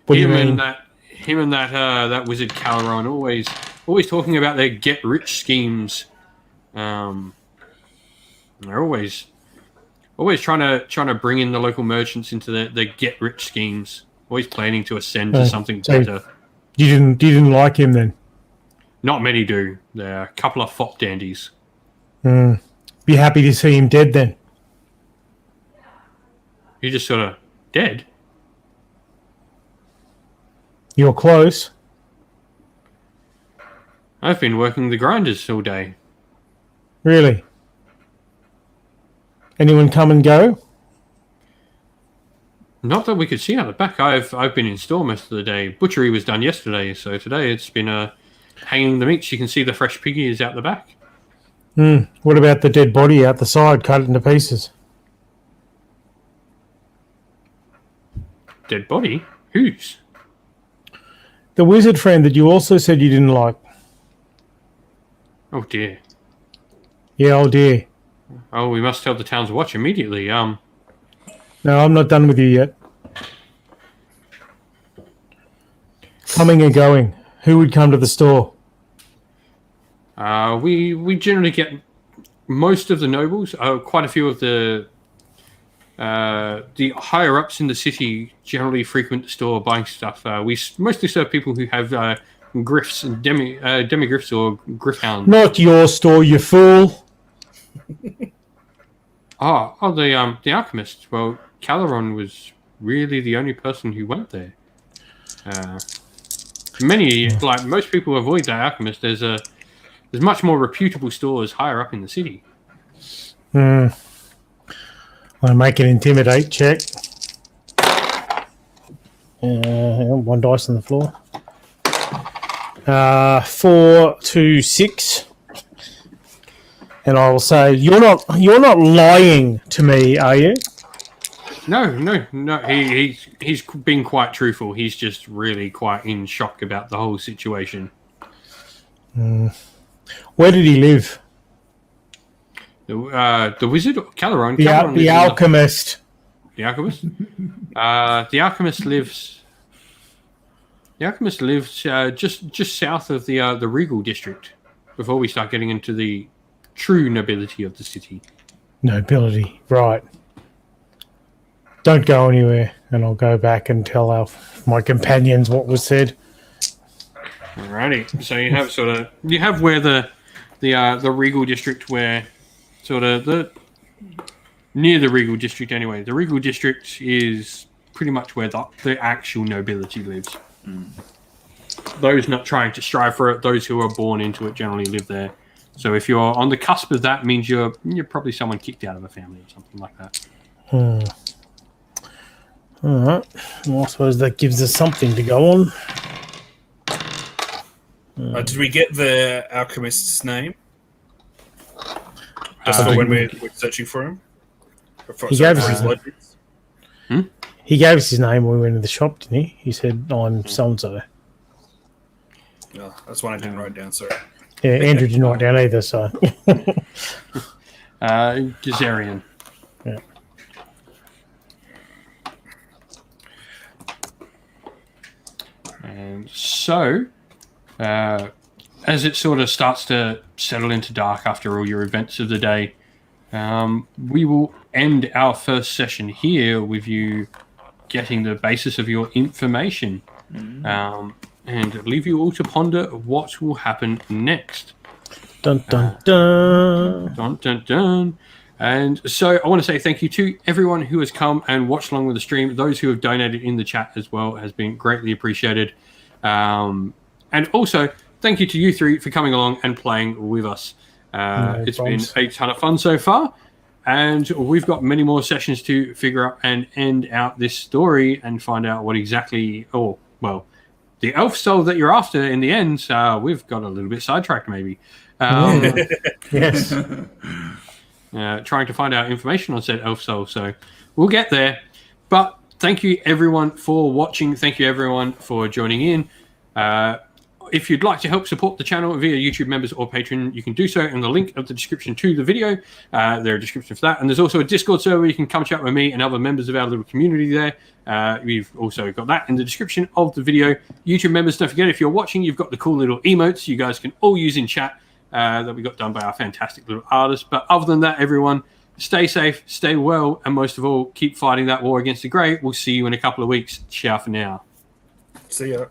What do you mean? Him and that wizard Caleron always talking about their get rich schemes. They're always trying to bring in the local merchants into their get rich schemes. Always planning to ascend to something better. You didn't like him then? Not many do. They're a couple of fop dandies. Be happy to see him dead then. You're just sort of dead. You're close. I've been working the grinders all day. Really? Anyone come and go? Not that we could see out the back. I've been in store most of the day. Butchery was done yesterday, so today it's been hanging the meats. You can see the fresh pig ears out the back. What about the dead body out the side, cut into pieces? Dead body? Whose? The wizard friend that you also said you didn't like. Oh dear. Yeah, oh dear. Oh, we must tell the town's watch immediately. No, I'm not done with you yet. Coming and going. Who would come to the store? We generally get most of the nobles. Quite a few of the higher ups in the city generally frequent the store buying stuff. We mostly serve people who have griffs and demi-griffs or griffhounds. Not your store, you fool. The alchemist. Well, Caleron was really the only person who went there. Most people avoid that alchemist. There's much more reputable stores higher up in the city. I'll make an intimidate check. Hang on, one dice on the floor. 4 to 6. And I will say, you're not lying to me, are you? No. He's been quite truthful. He's just really quite in shock about the whole situation. Where did he live? The wizard, Caleron. The alchemist. The alchemist. The alchemist lives. The alchemist lives just south of the Regal district. Before we start getting into the true nobility of the city. Nobility, right. Don't go anywhere, and I'll go back and tell my companions what was said. Alrighty. So you have where the Regal district, where near the Regal district anyway. The Regal district is pretty much where the actual nobility lives. Those not trying to strive for it, those who are born into it generally live there. So if you're on the cusp of that, means you're probably someone kicked out of a family or something like that. All right. Well, I suppose that gives us something to go on. Did we get the alchemist's name? Just for when we're searching for him? He gave us his name. He gave us his name when we went to the shop, didn't he? He said, I'm so-and-so. No, that's one I didn't write down, sorry. Yeah, Andrew didn't write down either, so... Gazarian. Yeah. And so, as it sort of starts to settle into dark after all your events of the day, we will end our first session here with you getting the basis of your information, and leave you all to ponder what will happen next. Dun, dun, dun. Dun, dun, dun. And so I want to say thank you to everyone who has come and watched along with the stream. Those who have donated in the chat as well has been greatly appreciated. And also, thank you to you three for coming along and playing with us. It's been a ton of fun so far. And we've got many more sessions to figure out and end out this story and find out what exactly... the elf soul that you're after in the end, we've got a little bit sidetracked maybe. Yes. Trying to find out information on said elf soul, so we'll get there. But thank you everyone for watching. Thank you everyone for joining in. If you'd like to help support the channel via YouTube members or Patreon, you can do so in the link of the description to the video. There are descriptions for that. And there's also a Discord server where you can come chat with me and other members of our little community there. We've also got that in the description of the video. YouTube members, don't forget, if you're watching, you've got the cool little emotes you guys can all use in chat that we got done by our fantastic little artists. But other than that, everyone, stay safe, stay well, and most of all, keep fighting that war against the grey. We'll see you in a couple of weeks. Ciao for now. See ya.